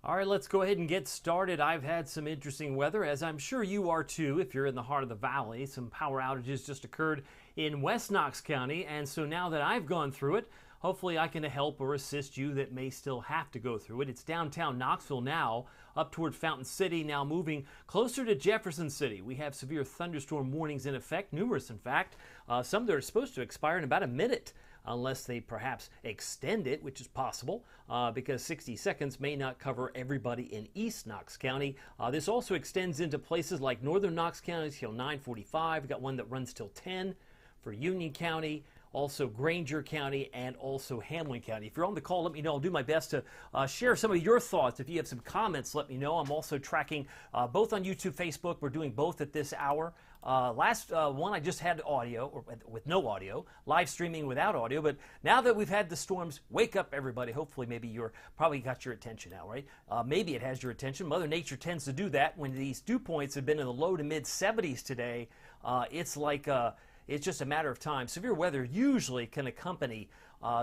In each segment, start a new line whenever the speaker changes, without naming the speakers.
All right, let's go ahead and get started. I've had some interesting weather, as I'm sure you are too, if you're in the heart of the valley. Some power outages just occurred in West Knox County, and so now that I've gone through it, hopefully I can help or assist you that may still have to go through it. It's downtown Knoxville now, up toward Fountain City, now moving closer to Jefferson City. We have severe thunderstorm warnings in effect, numerous in fact, some that are supposed to expire in about a minute, unless they perhaps extend it, which is possible, because 60 seconds may not cover everybody in East Knox County. This also extends into places like northern Knox County till 9:45. We've got one that runs till 10 for Union County, also Granger County, and also Hamlin County. If you're on the call, let me know. I'll do my best to share some of your thoughts. If you have some comments, let me know. I'm also tracking both on YouTube, Facebook. We're doing both at this hour. Last one I just had audio, or with no audio, live streaming without audio. But now that we've had the storms, wake up everybody. Hopefully maybe you're probably got your attention now, right? Maybe it has your attention. Mother Nature tends to do that. When these dew points have been in the low to mid 70s today, it's like it's just a matter of time. Severe weather usually can accompany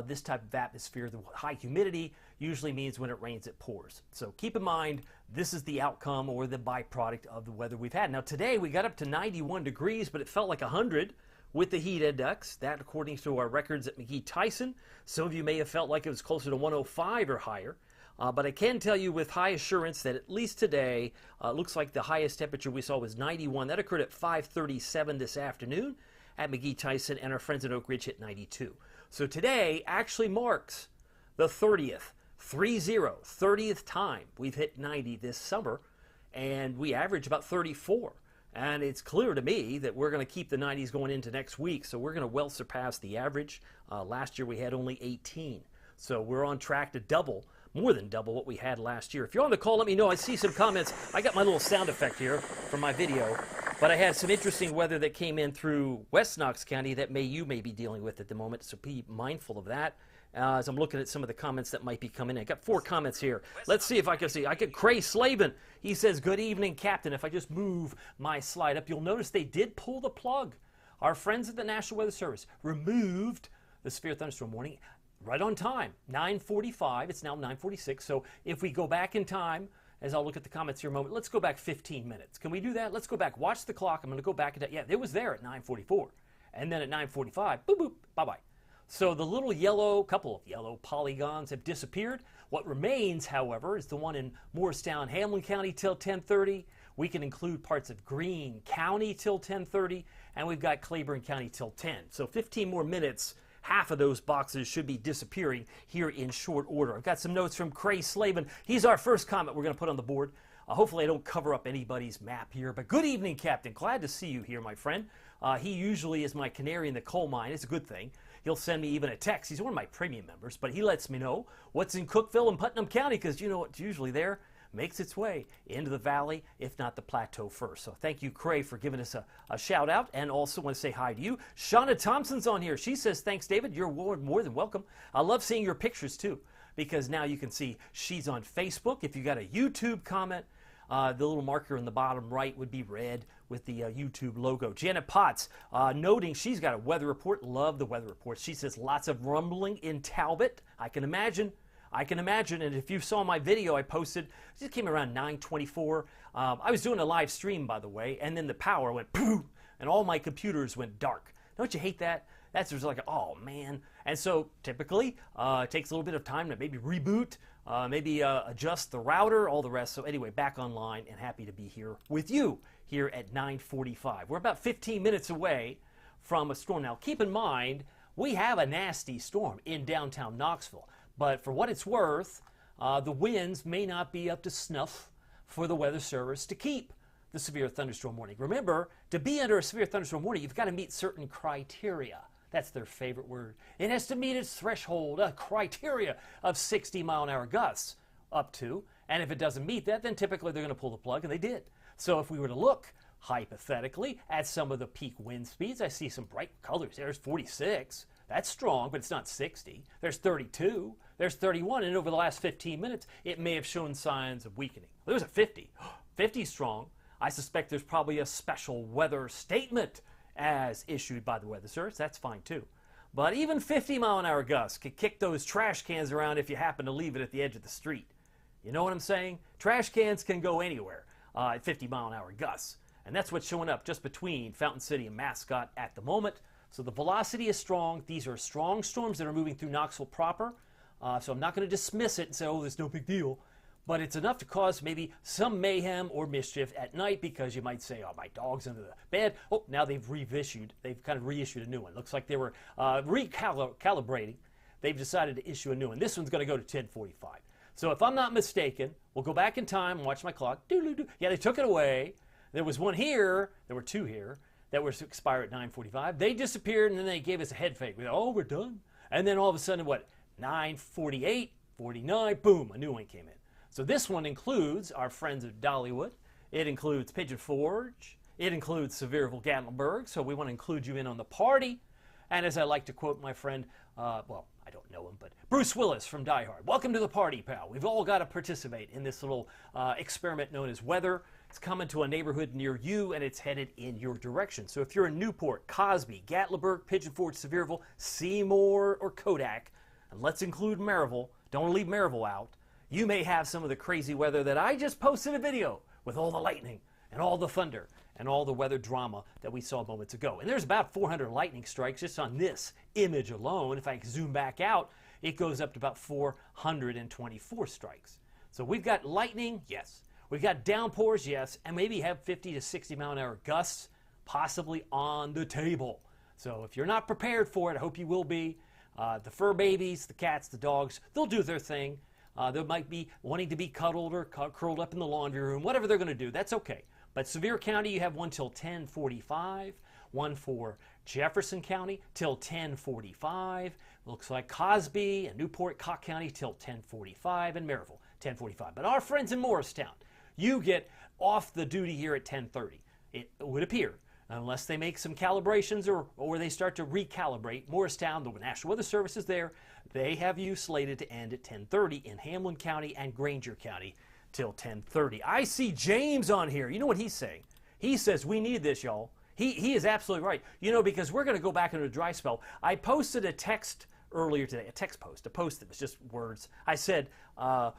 this type of atmosphere. The high humidity usually means when it rains, it pours. So keep in mind, this is the outcome or the byproduct of the weather we've had. Now today we got up to 91 degrees, but it felt like 100 with the heat index. That according to our records at McGee-Tyson. Some of you may have felt like it was closer to 105 or higher. But I can tell you with high assurance that at least today, looks like the highest temperature we saw was 91. That occurred at 5:37 this afternoon at McGee-Tyson, and our friends at Oak Ridge hit 92. So today actually marks the 30th time we've hit 90 this summer, and we average about 34. And it's clear to me that we're going to keep the 90s going into next week, so we're going to well surpass the average. Last year we had only 18. So we're on track to double, more than double what we had last year. If you're on the call, let me know. I see some comments. I got my little sound effect here from my video. But I had some interesting weather that came in through West Knox County that you may be dealing with at the moment, so be mindful of that. As I'm looking at some of the comments that might be coming in. I got 4 comments here. Let's see if I can see. I get Cray Slavin. He says, "Good evening, Captain." If I just move my slide up, you'll notice they did pull the plug. Our friends at the National Weather Service removed the severe thunderstorm warning right on time, 9:45. It's now 9:46. So if we go back in time, as I'll look at the comments here in a moment, let's go back 15 minutes. Can we do that? Let's go back. Watch the clock. I'm going to go back. Yeah, it was there at 9:44. And then at 9:45, boop, boop, bye-bye. So the little couple of yellow polygons have disappeared. What remains, however, is the one in Morristown, Hamlin County till 10:30. We can include parts of Greene County till 10:30. And we've got Claiborne County till 10. So 15 more minutes. Half of those boxes should be disappearing here in short order. I've got some notes from Cray Slavin. He's our first comment we're going to put on the board. Hopefully I don't cover up anybody's map here. But good evening, Captain. Glad to see you here, my friend. He usually is my canary in the coal mine. It's a good thing. He'll send me even a text. He's one of my premium members, but he lets me know what's in Cookeville and Putnam County, because you know what's usually there makes its way into the valley, if not the plateau first. So thank you, Cray, for giving us a shout out, and also want to say hi to you. Shauna Thompson's on here. She says, "Thanks, David. You're more than welcome." I love seeing your pictures too, because now you can see she's on Facebook. If you got a YouTube comment, the little marker in the bottom right would be red with the YouTube logo. Janet Potts noting she's got a weather report. Love the weather report. She says lots of rumbling in Talbot. I can imagine. And if you saw my video I posted, it just came around 9:24. I was doing a live stream, by the way, and then the power went poof, and all my computers went dark. Don't you hate that? That's just like, oh man. And so typically it takes a little bit of time to maybe reboot, maybe adjust the router, all the rest. So anyway, back online and happy to be here with you here at 9:45. We're about 15 minutes away from a storm. Now keep in mind, we have a nasty storm in downtown Knoxville. But for what it's worth, the winds may not be up to snuff for the Weather Service to keep the severe thunderstorm warning. Remember, to be under a severe thunderstorm warning, you've got to meet certain criteria. That's their favorite word. It has to meet its threshold, a criteria of 60-mile-an-hour gusts up to. And if it doesn't meet that, then typically they're going to pull the plug, and they did. So if we were to look hypothetically at some of the peak wind speeds, I see some bright colors. There's 46. That's strong, but it's not 60. There's 32. There's 31. And over the last 15 minutes, it may have shown signs of weakening. Well, there's a 50. 50 strong. I suspect there's probably a special weather statement as issued by the Weather Service. That's fine, too. But even 50-mile-an-hour gusts could kick those trash cans around if you happen to leave it at the edge of the street. You know what I'm saying? Trash cans can go anywhere at 50-mile-an-hour gusts. And that's what's showing up just between Fountain City and Mascot at the moment. So the velocity is strong. These are strong storms that are moving through Knoxville proper. So I'm not going to dismiss it and say, oh, there's no big deal. But it's enough to cause maybe some mayhem or mischief at night, because you might say, oh, my dog's under the bed. Oh, now they've kind of reissued a new one. Looks like they were recalibrating. They've decided to issue a new one. This one's going to go to 1045. So if I'm not mistaken, we'll go back in time and watch my clock. Yeah, they took it away. There was one here. There were two here that were to expire at 9:45. They disappeared, and then they gave us a head fake. We thought, oh, we're done. And then all of a sudden, 9:48, 49, boom, a new one came in. So this one includes our friends of Dollywood. It includes Pigeon Forge. It includes Sevierville, Gatlinburg. So we want to include you in on the party. And as I like to quote my friend, well, I don't know him, but Bruce Willis from Die Hard. Welcome to the party, pal. We've all got to participate in this little experiment known as weather. It's coming to a neighborhood near you, and it's headed in your direction. So if you're in Newport, Cosby, Gatlinburg, Pigeon Forge, Sevierville, Seymour, or Kodak, and let's include Maryville, don't leave Maryville out, you may have some of the crazy weather that I just posted a video with all the lightning and all the thunder and all the weather drama that we saw moments ago. And there's about 400 lightning strikes just on this image alone. If I zoom back out, it goes up to about 424 strikes. So we've got lightning, yes. We've got downpours, yes, and maybe have 50 to 60 mile an hour gusts possibly on the table. So if you're not prepared for it, I hope you will be. The fur babies, the cats, the dogs, they'll do their thing. They might be wanting to be cuddled or curled up in the laundry room, whatever they're going to do, that's okay. But Sevier County, you have one till 10:45, one for Jefferson County till 10:45. Looks like Cosby and Newport, Cocke County till 10:45, and Maryville 10:45. But our friends in Morristown, you get off the duty here at 10:30. It would appear, unless they make some calibrations or they start to recalibrate. Morristown, the National Weather Service is there. They have you slated to end at 10:30 in Hamlin County and Granger County till 10:30. I see James on here. You know what he's saying? He says we need this, y'all. He is absolutely right. You know, because we're going to go back into a dry spell. I posted a text earlier today, a text post, a post that was just words. I said,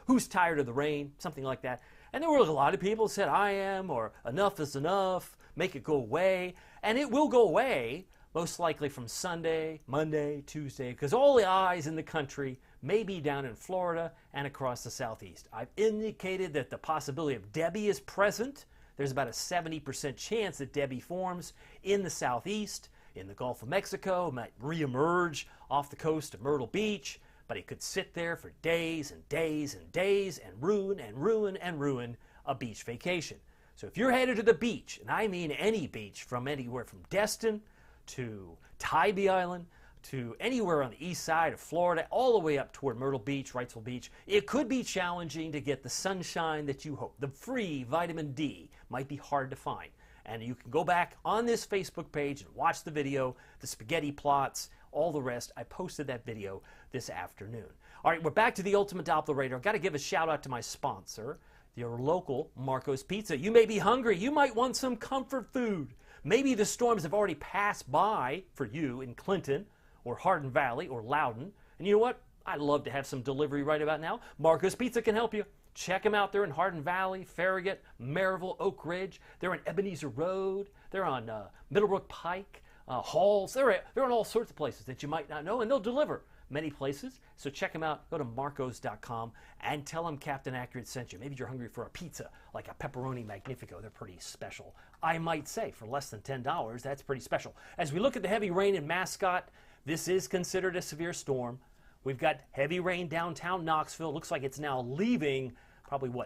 who's tired of the rain? Something like that. And there were a lot of people who said, I am, or enough is enough, make it go away. And it will go away, most likely from Sunday, Monday, Tuesday, because all the eyes in the country may be down in Florida and across the southeast. I've indicated that the possibility of Debbie is present. There's about a 70% chance that Debbie forms in the southeast, in the Gulf of Mexico, might reemerge off the coast of Myrtle Beach, but it could sit there for days and days and days and ruin and ruin and ruin a beach vacation. So if you're headed to the beach, and I mean any beach, from anywhere from Destin to Tybee Island to anywhere on the east side of Florida, all the way up toward Myrtle Beach, Wrightsville Beach, it could be challenging to get the sunshine that you hope. The free vitamin D might be hard to find. And you can go back on this Facebook page and watch the video, the spaghetti plots, all the rest. I posted that video this afternoon. All right, we're back to the Ultimate Doppler Radar. I've got to give a shout out to my sponsor, your local Marco's Pizza. You may be hungry. You might want some comfort food. Maybe the storms have already passed by for you in Clinton or Hardin Valley or Loudoun. And you know what? I'd love to have some delivery right about now. Marco's Pizza can help you. Check them out. They're in Hardin Valley, Farragut, Maryville, Oak Ridge. They're on Ebenezer Road. They're on Middlebrook Pike, Halls. They're in all sorts of places that you might not know, and they'll deliver many places. So check them out. Go to marcos.com and tell them Captain Accurate sent you. Maybe you're hungry for a pizza, like a pepperoni magnifico. They're pretty special. I might say for less than $10, that's pretty special. As we look at the heavy rain in Mascot, this is considered a severe storm. We've got heavy rain downtown Knoxville. Looks like it's now leaving,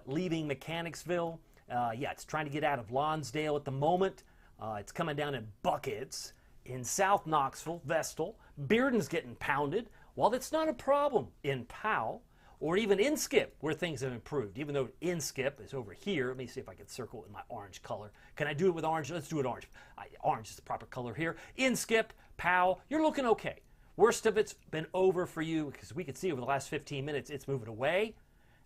leaving Mechanicsville. Yeah, it's trying to get out of Lonsdale at the moment. It's coming down in buckets. In South Knoxville, Vestal, Bearden's getting pounded. While that's not a problem in Powell or even Inskip, where things have improved, even though Inskip is over here. Let me see if I can circle it in my orange color. Can I do it with orange? Let's do it orange. Orange is the proper color here. Inskip, Powell, you're looking okay. Worst of it's been over for you, because we could see over the last 15 minutes it's moving away.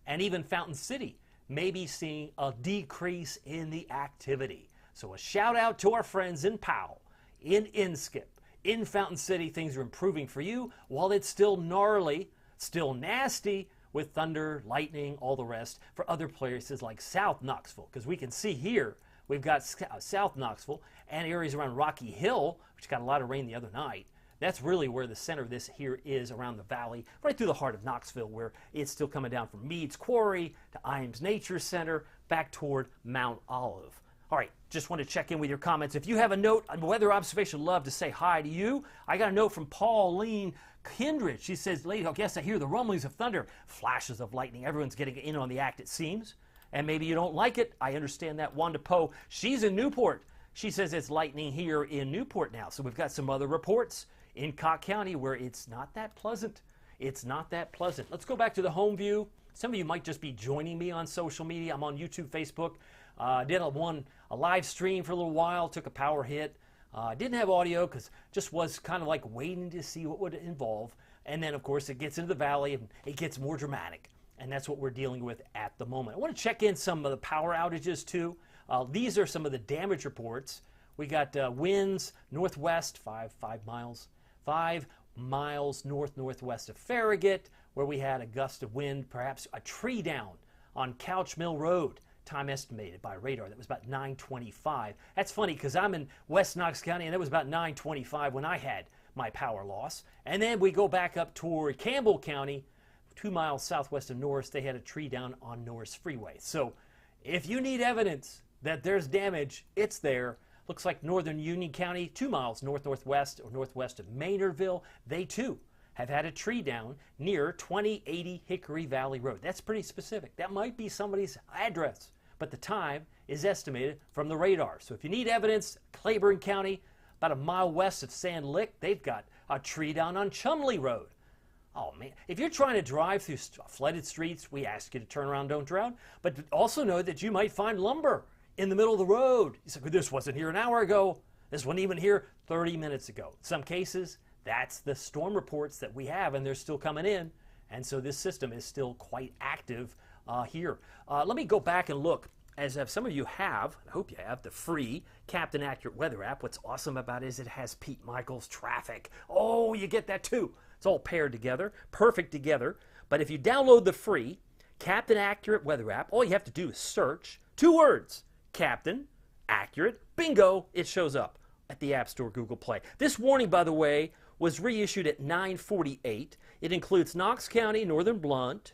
And even Fountain City may be seeing a decrease in the activity. So a shout out to our friends in Powell, in Inskip, in Fountain City. Things are improving for you. While it's still gnarly, still nasty, with thunder, lightning, all the rest for other places like South Knoxville, because we can see here we've got South Knoxville and areas around Rocky Hill, which got a lot of rain the other night. That's really where the center of this here is, around the valley, right through the heart of Knoxville, where it's still coming down from Meads Quarry to Iams Nature Center back toward Mount Olive. All right, just want to check in with your comments. If you have a note on weather observation, love to say hi to you. I got a note from Pauline Kindred. She says, "Lady Hawk, yes, I hear the rumblings of thunder, flashes of lightning. Everyone's getting in on the act, it seems. And maybe you don't like it. I understand that." Wanda Poe, she's in Newport. She says it's lightning here in Newport now. So we've got some other reports in Cocke County where it's not that pleasant. It's not that pleasant. Let's go back to the home view. Some of you might just be joining me on social media. I'm on YouTube, Facebook. Did a live stream for a little while, took a power hit. Didn't have audio because just was kind of like waiting to see what would involve. And then, of course, it gets into the valley and it gets more dramatic. And that's what we're dealing with at the moment. I want to check in some of the power outages, too. These are some of the damage reports. We got winds northwest, 5 miles. 5 miles northwest of Farragut, where we had a gust of wind, perhaps a tree down on Couch Mill Road. Time estimated by radar. That was about 9:25. That's funny because I'm in West Knox County and it was about 9:25 when I had my power loss. And then we go back up toward Campbell County, 2 miles southwest of Norris. They had a tree down on Norris Freeway. So if you need evidence that there's damage, it's there. Looks like northern Union County, 2 miles northwest or northwest of Maynardville. They too have had a tree down near 2080 Hickory Valley Road. That's pretty specific. That might be somebody's address, but the time is estimated from the radar. So if you need evidence, Claiborne County, about a mile west of Sand Lick, they've got a tree down on Chumley Road. Oh man, if you're trying to drive through flooded streets, we ask you to turn around, don't drown, but also know that you might find lumber in the middle of the road. You say, this wasn't here an hour ago. This wasn't even here 30 minutes ago. In some cases, that's the storm reports that we have, and they're still coming in. And so this system is still quite active here. Let me go back and look, as some of you have, I hope you have, the free Captain Accurate weather app. What's awesome about it is it has Pete Michaels traffic. Oh, you get that too. It's all paired together, perfect together. But if you download the free Captain Accurate weather app, all you have to do is search 2 words, Captain Accurate, bingo, it shows up at the App Store, Google Play. This warning, by the way, was reissued at 9:48. It includes Knox County, northern Blount,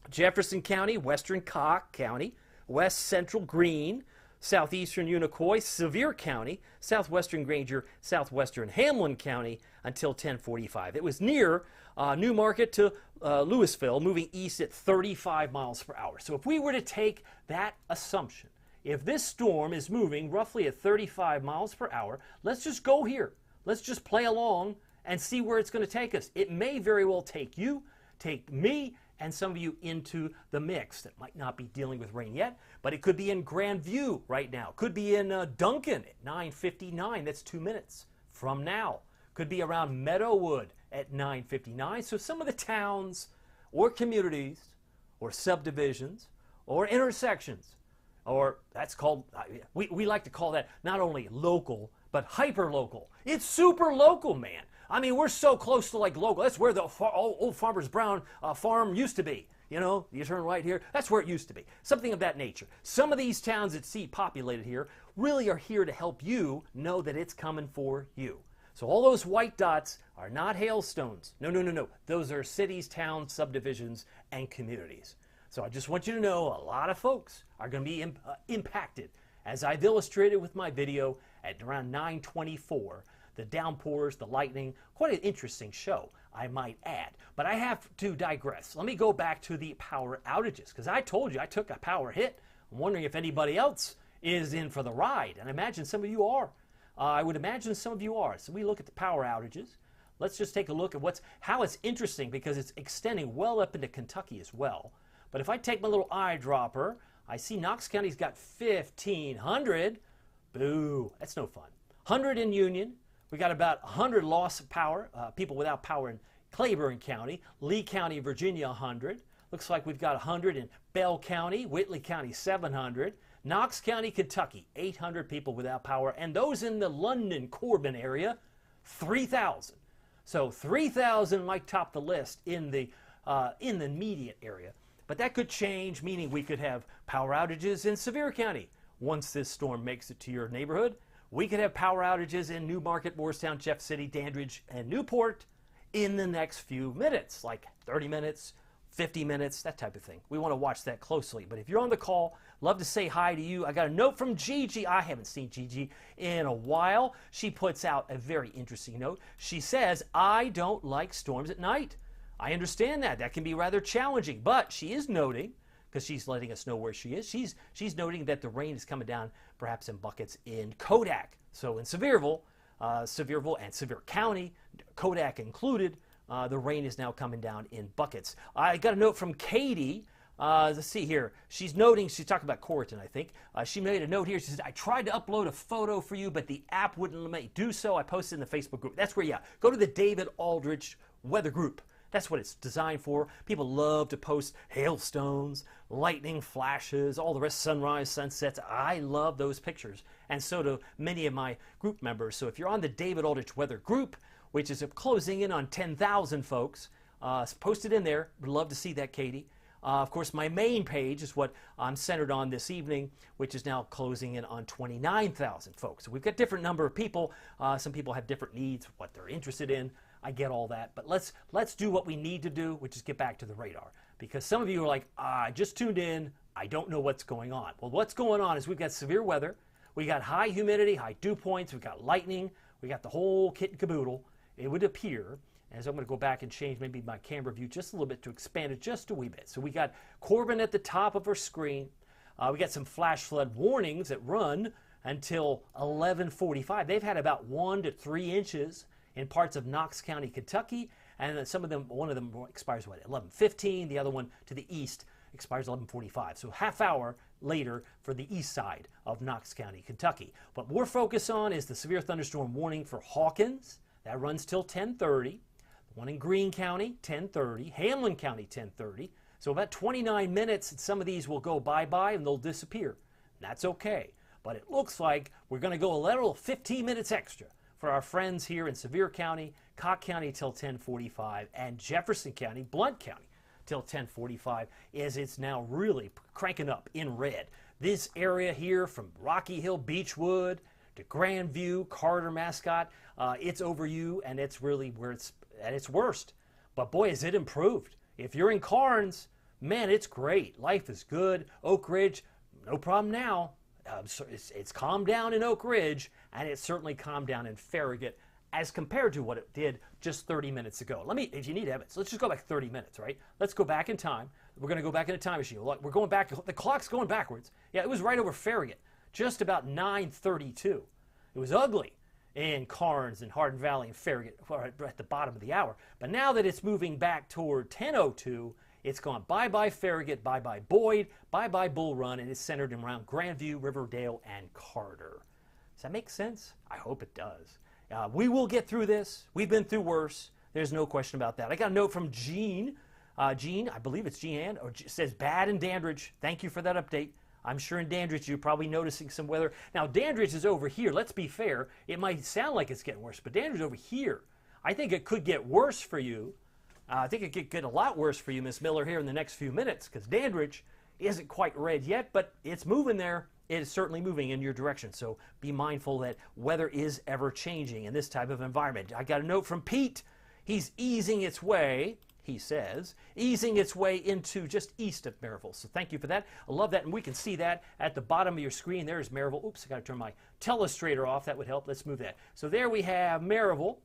Jefferson County, western Cocke County, west central Greene, southeastern Unicoi, Sevier County, southwestern Granger, southwestern Hamlin County until 10:45. It was near Newmarket to Louisville, moving east at 35 miles per hour. So if we were to take that assumption, if this storm is moving roughly at 35 miles per hour, let's just go here. Let's just play along and see where it's going to take us. It may very well take you, take me, and some of you into the mix that might not be dealing with rain yet, but it could be in Grandview right now. Could be in Duncan at 9:59. That's 2 minutes from now. Could be around Meadowood at 9:59. So some of the towns or communities or subdivisions or intersections, or that's called, we like to call that not only local, but hyper-local. It's super local, man. I mean, we're so close to like local. That's where the old Farmer's Brown farm used to be. You know, you turn right here, that's where it used to be. Something of that nature. Some of these towns that see populated here really are here to help you know that it's coming for you. So all those white dots are not hailstones. No. Those are cities, towns, subdivisions, and communities. So I just want you to know a lot of folks are going to be impacted, as I've illustrated with my video at around 9:24. The downpours, the lightning, quite an interesting show, I might add. But I have to digress. Let me go back to the power outages, because I told you I took a power hit. I'm wondering if anybody else is in for the ride, and I imagine some of you are. I would imagine some of you are. So we look at the power outages. Let's just take a look at how it's interesting, because it's extending well up into Kentucky as well. But if I take my little eyedropper, I see Knox County's got 1,500. Boo, that's no fun. 100 in Union. We got about 100 loss of power, people without power in Claiborne County. Lee County, Virginia, 100. Looks like we've got 100 in Bell County, Whitley County, 700. Knox County, Kentucky, 800 people without power. And those in the London-Corbin area, 3,000. So 3,000 might top the list in the in the immediate area. But that could change, meaning we could have power outages in Sevier County. Once this storm makes it to your neighborhood, we could have power outages in Newmarket, Morristown, Jeff City, Dandridge, and Newport in the next few minutes, like 30 minutes, 50 minutes, that type of thing. We want to watch that closely. But if you're on the call, love to say hi to you. I got a note from Gigi. I haven't seen Gigi in a while. She puts out a very interesting note. She says, I don't like storms at night. I understand that. That can be rather challenging. But she is noting, because she's letting us know where she is, she's noting that the rain is coming down perhaps in buckets in Kodak. So in Sevierville and Sevier County, Kodak included, the rain is now coming down in buckets. I got a note from Katie. Let's see here. She's noting, she's talking about Corrigan, I think. She made a note here. She said, I tried to upload a photo for you, but the app wouldn't let me do so. I posted in the Facebook group. That's where, go to the David Aldrich weather group. That's what it's designed for. People love to post hailstones, lightning flashes, all the rest, sunrise, sunsets. I love those pictures, and so do many of my group members. So if you're on the David Aldrich weather group, which is closing in on 10,000 folks, post it in there. Would love to see that, Katie. Of course, my main page is what I'm centered on this evening, which is now closing in on 29,000 folks. So we've got different number of people. Some people have different needs, what they're interested in. I get all that, but let's do what we need to do, which is get back to the radar. Because some of you are like, I just tuned in, I don't know what's going on. Well, what's going on is we've got severe weather, we got high humidity, high dew points, we've got lightning, we got the whole kit and caboodle. It would appear, as I'm going to go back and change maybe my camera view just a little bit to expand it just a wee bit. So we got Corbin at the top of our screen. We got some flash flood warnings that run until 11:45. They've had about 1 to 3 inches in parts of Knox County, Kentucky, and some of them, one of them expires what, 11:15, the other one to the east expires 11:45. So half hour later for the east side of Knox County, Kentucky. What we're focused on is the severe thunderstorm warning for Hawkins. That runs till 10:30. The one in Greene County, 10:30. Hamlin County, 10:30. So about 29 minutes, and some of these will go bye-bye and they'll disappear. That's okay. But it looks like we're going to go a little 15 minutes extra for our friends here in Sevier County, Cocke County till 10:45, and Jefferson County, Blount County till 10:45, as it's now really cranking up in red. This area here from Rocky Hill, Beechwood, to Grandview, Carter, Mascot, it's over you, and it's really where it's at its worst. But boy, has it improved. If you're in Karnes, man, it's great. Life is good. Oak Ridge, no problem now. So it's calmed down in Oak Ridge, and it's certainly calmed down in Farragut as compared to what it did just 30 minutes ago. If you need evidence, let's just go back 30 minutes, right? Let's go back in time. We're going to go back in a time machine. Look, we're going back. The clock's going backwards. Yeah, it was right over Farragut, just about 9:32. It was ugly in Karnes and Hardin Valley and Farragut at the bottom of the hour. But now that it's moving back toward 10:02, it's gone bye-bye Farragut, bye-bye Boyd, bye-bye Bull Run, and it's centered around Grandview, Riverdale, and Carter. Does that make sense? I hope it does. We will get through this. We've been through worse. There's no question about that. I got a note from Jean. Jean, I believe it's Jean, says bad in Dandridge. Thank you for that update. I'm sure in Dandridge you're probably noticing some weather. Now, Dandridge is over here. Let's be fair. It might sound like it's getting worse, but Dandridge is over here. I think it could get worse for you. I think it could get a lot worse for you, Miss Miller, here in the next few minutes, because Dandridge isn't quite red yet, but it's moving there. It is certainly moving in your direction. So be mindful that weather is ever changing in this type of environment. I got a note from Pete. He's easing its way, he says, easing its way into just east of Maryville. So thank you for that. I love that, and we can see that at the bottom of your screen. There's Maryville. Oops, I got to turn my telestrator off. That would help. Let's move that. So there we have Maryville.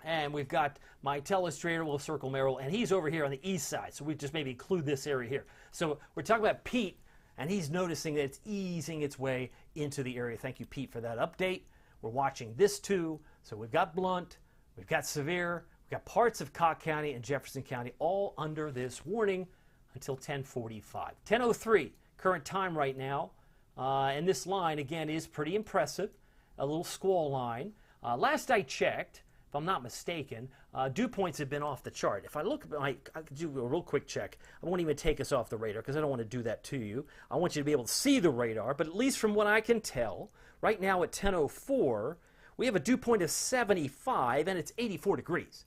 And we've got my telestrator will circle Merrill, and he's over here on the east side. So we just maybe include this area here. So we're talking about Pete, and he's noticing that it's easing its way into the area. Thank you, Pete, for that update. We're watching this too. So we've got Blount, we've got Sevier, we've got parts of Cocke County and Jefferson County all under this warning until 10:45. 10:03 current time right now. And this line, again, is pretty impressive. A little squall line. Last I checked, if I'm not mistaken, dew points have been off the chart. If I look, I could do a real quick check. I won't even take us off the radar because I don't want to do that to you. I want you to be able to see the radar, but at least from what I can tell, right now at 10:04, we have a dew point of 75 and it's 84 degrees.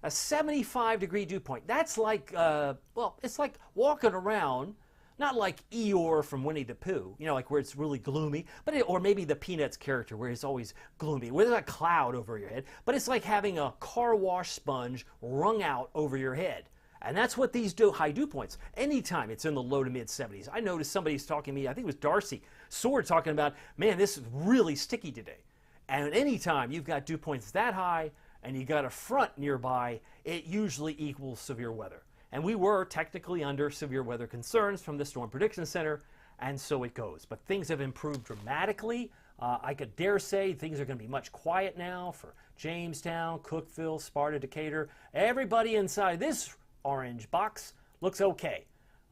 A 75-degree dew point. That's like, well, it's like walking around, not like Eeyore from Winnie the Pooh, you know, like where it's really gloomy, but or maybe the Peanuts character where it's always gloomy, where there's a cloud over your head, but it's like having a car wash sponge wrung out over your head. And that's what these high dew points. Anytime it's in the low to mid 70s. I noticed somebody's talking to me, I think it was Darcy Sword, talking about, man, this is really sticky today. And anytime you've got dew points that high and you got a front nearby, it usually equals severe weather. And we were technically under severe weather concerns from the Storm Prediction Center, and so it goes. But things have improved dramatically. I could dare say things are going to be much quiet now for Jamestown, Cookeville, Sparta, Decatur. Everybody inside this orange box looks okay.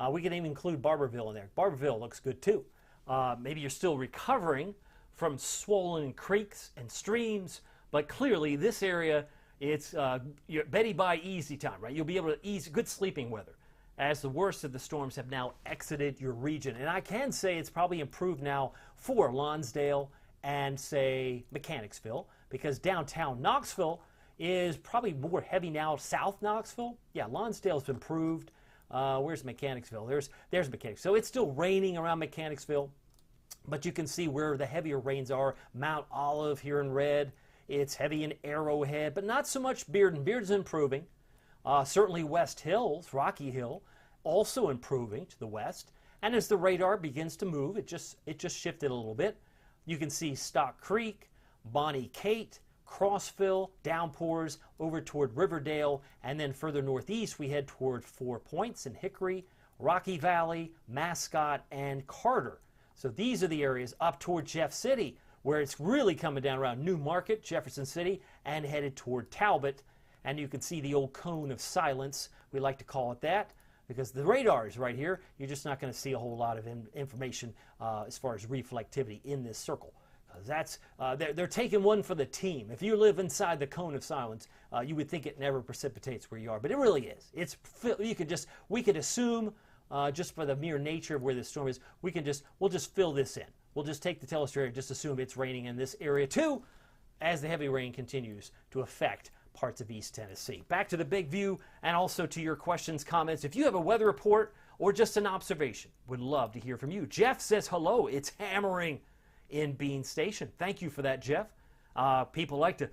We can even include Barberville in there. Barberville looks good too. Maybe you're still recovering from swollen creeks and streams, but clearly this area, it's Betty Bye easy time, right? You'll be able to ease good sleeping weather as the worst of the storms have now exited your region. And I can say it's probably improved now for Lonsdale and, say, Mechanicsville, because downtown Knoxville is probably more heavy now. South Knoxville, yeah, Lonsdale's improved. Where's Mechanicsville? There's Mechanicsville. So it's still raining around Mechanicsville, but you can see where the heavier rains are. Mount Olive here in red. It's heavy in Arrowhead, but not so much Bearden. Bearden's improving. Certainly West Hills, Rocky Hill, also improving to the west. And as the radar begins to move, it just shifted a little bit. You can see Stock Creek, Bonnie Kate, Crossville, downpours over toward Riverdale, and then further northeast we head toward 4 Points and Hickory, Rocky Valley, Mascot, and Carter. So these are the areas up toward Jeff City, where it's really coming down around New Market, Jefferson City, and headed toward Talbot. And you can see the old cone of silence, we like to call it that, because the radar is right here. You're just not going to see a whole lot of information as far as reflectivity in this circle. That's they're taking one for the team. If you live inside the cone of silence, you would think it never precipitates where you are, but it really is. We could assume just for the mere nature of where this storm is, we'll just fill this in. We'll just take the telestroke area, just assume it's raining in this area too, as the heavy rain continues to affect parts of East Tennessee. Back to the big view and also to your questions, comments. If you have a weather report or just an observation, would love to hear from you. Jeff says hello. It's hammering in Bean Station. Thank you for that, Jeff. People like to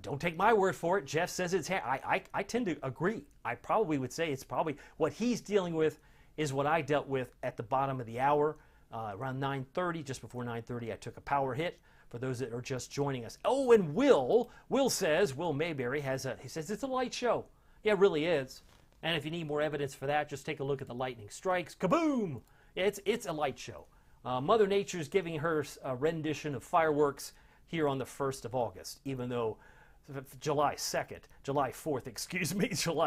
don't take my word for it. Jeff says it's I tend to agree. I probably would say it's probably what he's dealing with is what I dealt with at the bottom of the hour. Around 9:30, just before 9:30, I took a power hit. For those that are just joining us. Oh, and Will Mayberry he says it's a light show. Yeah, it really is. And if you need more evidence for that, just take a look at the lightning strikes. Kaboom! Yeah, it's a light show. Mother Nature's giving her a rendition of fireworks here on the 1st of August, even though July 4th, July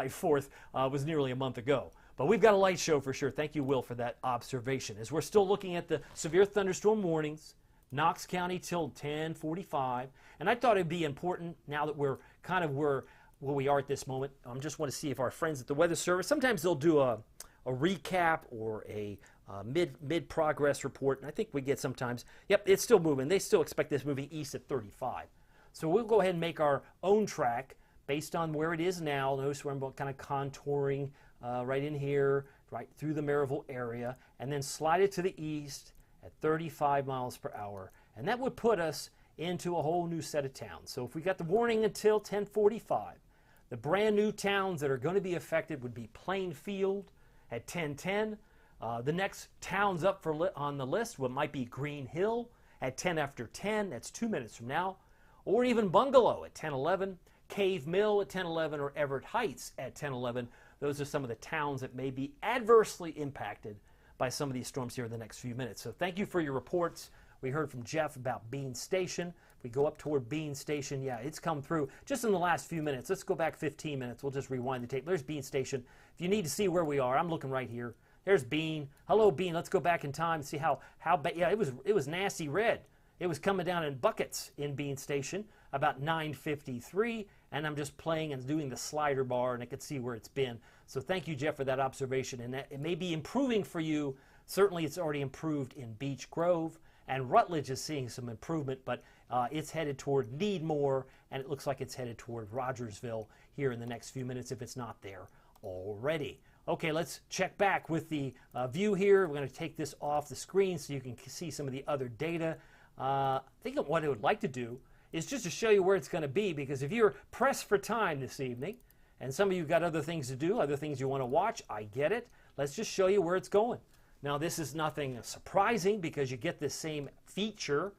4th was nearly a month ago. But we've got a light show for sure. Thank you, Will, for that observation. As we're still looking at the severe thunderstorm warnings, Knox County till 10:45. And I thought it'd be important now that we're kind of where we are at this moment. I just want to see if our friends at the Weather Service, sometimes they'll do a recap or a mid-progress report. And I think we get sometimes, yep, it's still moving. They still expect this moving east at 35. So we'll go ahead and make our own track based on where it is now. Notice where I'm kind of contouring right in here, right through the Maryville area, and then slide it to the east at 35 miles per hour. And that would put us into a whole new set of towns. So if we got the warning until 10:45, the brand new towns that are going to be affected would be Plainfield at 10:10. The next towns up on the list might be Green Hill at 10 after 10. That's 2 minutes from now. Or even Bungalow at 10:11, Cave Mill at 10:11, or Everett Heights at 10:11. Those are some of the towns that may be adversely impacted by some of these storms here in the next few minutes. So thank you for your reports. We heard from Jeff about Bean Station. If we go up toward Bean Station, yeah, it's come through just in the last few minutes. Let's go back 15 minutes. We'll just rewind the tape. There's Bean Station. If you need to see where we are, I'm looking right here. There's Bean. Hello, Bean. Let's go back in time and see how bad. Yeah, it was nasty red. It was coming down in buckets in Bean Station about 9:53, and I'm just playing and doing the slider bar, and I could see where it's been. So thank you, Jeff, for that observation. And that, it may be improving for you. Certainly, it's already improved in Beech Grove, and Rutledge is seeing some improvement, but It's headed toward Needmore, and it looks like it's headed toward Rogersville here in the next few minutes if it's not there already. Okay, let's check back with the view here. We're going to take this off the screen so you can see some of the other data. I think what I would like to do is just to show you where it's going to be, because if you're pressed for time this evening, and some of you got other things to do, other things you want to watch, I get it. Let's just show you where it's going. Now, this is nothing surprising because you get this same feature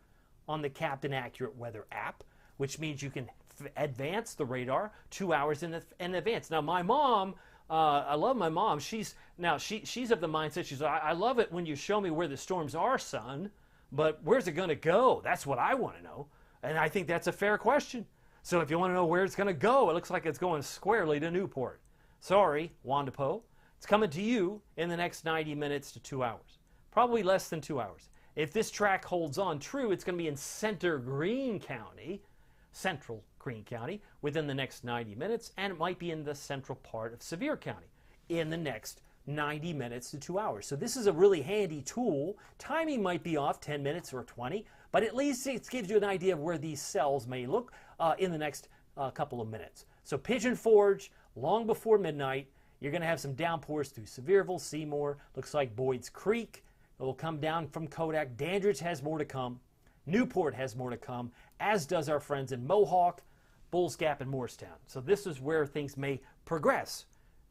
on the Captain Accurate Weather app, which means you can advance the radar 2 hours in advance. Now, my mom, I love my mom. She's of the mindset, she's I love it when you show me where the storms are, son, but where's it going to go? That's what I want to know. And I think that's a fair question. So if you want to know where it's going to go, it looks like it's going squarely to Newport. Sorry, Wandapo. It's coming to you in the next 90 minutes to 2 hours. Probably less than 2 hours. If this track holds on true, it's going to be in central Greene County, within the next 90 minutes, and it might be in the central part of Sevier County in the next 90 minutes to 2 hours. So this is a really handy tool. Timing might be off 10 minutes or 20, but at least it gives you an idea of where these cells may look in the next couple of minutes. So Pigeon Forge, long before midnight, you're going to have some downpours through Sevierville, Seymour, looks like Boyd's Creek. It will come down from Kodak. Dandridge has more to come. Newport has more to come, as does our friends in Mohawk, Bulls Gap, and Morristown. So this is where things may progress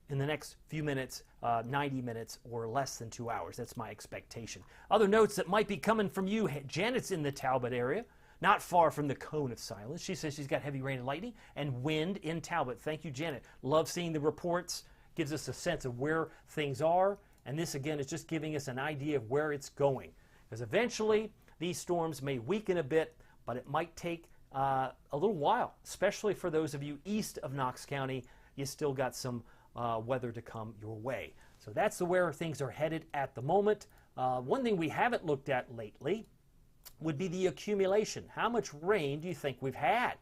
in the next few minutes, 90 minutes or less than 2 hours. That's my expectation. Other notes that might be coming from you, Janet's in the Talbot area, not far from the Cone of Silence. She says she's got heavy rain and lightning and wind in Talbot. Thank you, Janet. Love seeing the reports. Gives us a sense of where things are. And this, again, is just giving us an idea of where it's going. Because eventually, these storms may weaken a bit, but it might take a little while, especially for those of you east of Knox County. You still got some weather to come your way. So that's where things are headed at the moment. One thing we haven't looked at lately would be the accumulation. How much rain do you think we've had?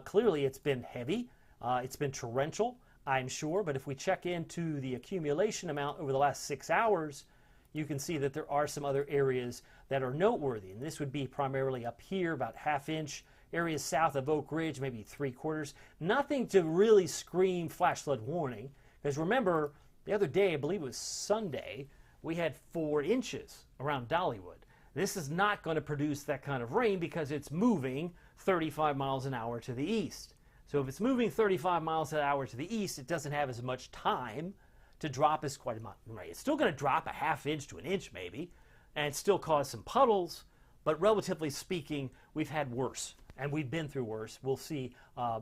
Clearly, it's been heavy. It's been torrential, I'm sure, but if we check into the accumulation amount over the last 6 hours, you can see that there are some other areas that are noteworthy, and this would be primarily up here, about ½ inch, areas south of Oak Ridge, maybe 3/4. Nothing to really scream flash flood warning, because remember, the other day, I believe it was Sunday, we had 4 inches around Dollywood. This is not going to produce that kind of rain because it's moving 35 miles an hour to the east. So if it's moving 35 miles an hour to the east, it doesn't have as much time to drop as quite a amount of rain. It's still going to drop a ½ inch to an inch maybe, and still cause some puddles, but relatively speaking, we've had worse, and we've been through worse. We'll see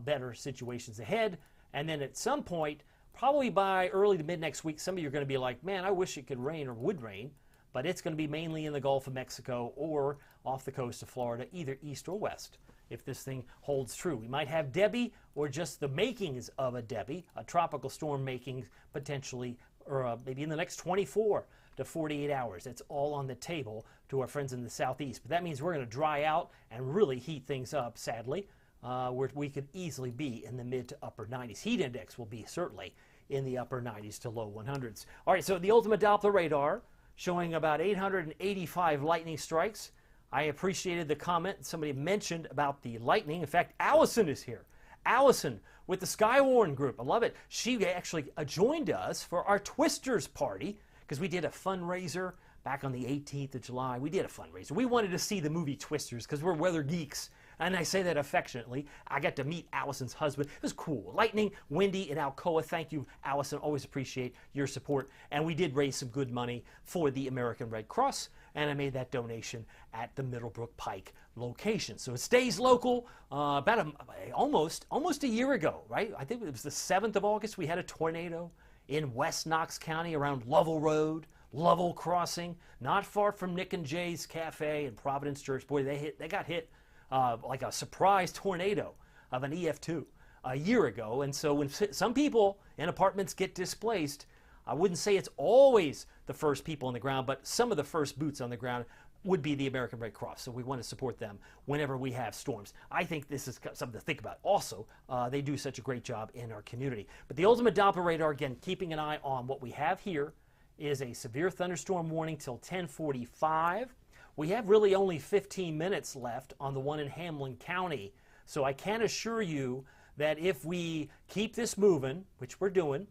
better situations ahead, and then at some point, probably by early to mid next week, some of you are going to be like, man, I wish it could rain or would rain, but it's going to be mainly in the Gulf of Mexico or off the coast of Florida, either east or west, if this thing holds true. We might have Debbie or just the makings of a Debbie, a tropical storm making potentially, or maybe in the next 24 to 48 hours. That's all on the table to our friends in the southeast. But that means we're going to dry out and really heat things up, sadly, where we could easily be in the mid to upper 90s. Heat index will be certainly in the upper 90s to low 100s. All right, so the Ultimate Doppler radar showing about 885 lightning strikes. I appreciated the comment somebody mentioned about the lightning. In fact, Allison is here. Allison with the Skywarn group. I love it. She actually joined us for our Twisters party because we did a fundraiser back on the 18th of July. We did a fundraiser. We wanted to see the movie Twisters because we're weather geeks. And I say that affectionately. I got to meet Allison's husband. It was cool. Lightning, windy in Alcoa. Thank you, Allison. Always appreciate your support. And we did raise some good money for the American Red Cross. And I made that donation at the Middlebrook Pike location. So it stays local. About almost a year ago, right? I think it was the 7th of August. We had a tornado in West Knox County around Lovell Road, Lovell Crossing, not far from Nick and Jay's Cafe in Providence Church. Boy, they got hit like a surprise tornado of an EF2 a year ago. And so when some people in apartments get displaced, I wouldn't say it's always the first people on the ground, but some of the first boots on the ground would be the American Red Cross. So we want to support them whenever we have storms. I think this is something to think about. Also, they do such a great job in our community. But the Ultimate Doppler radar, again, keeping an eye on what we have here is a severe thunderstorm warning till 10:45. we have really only 15 minutes left on the one in Hamlin County. So I can assure you that if we keep this moving, which we're doing,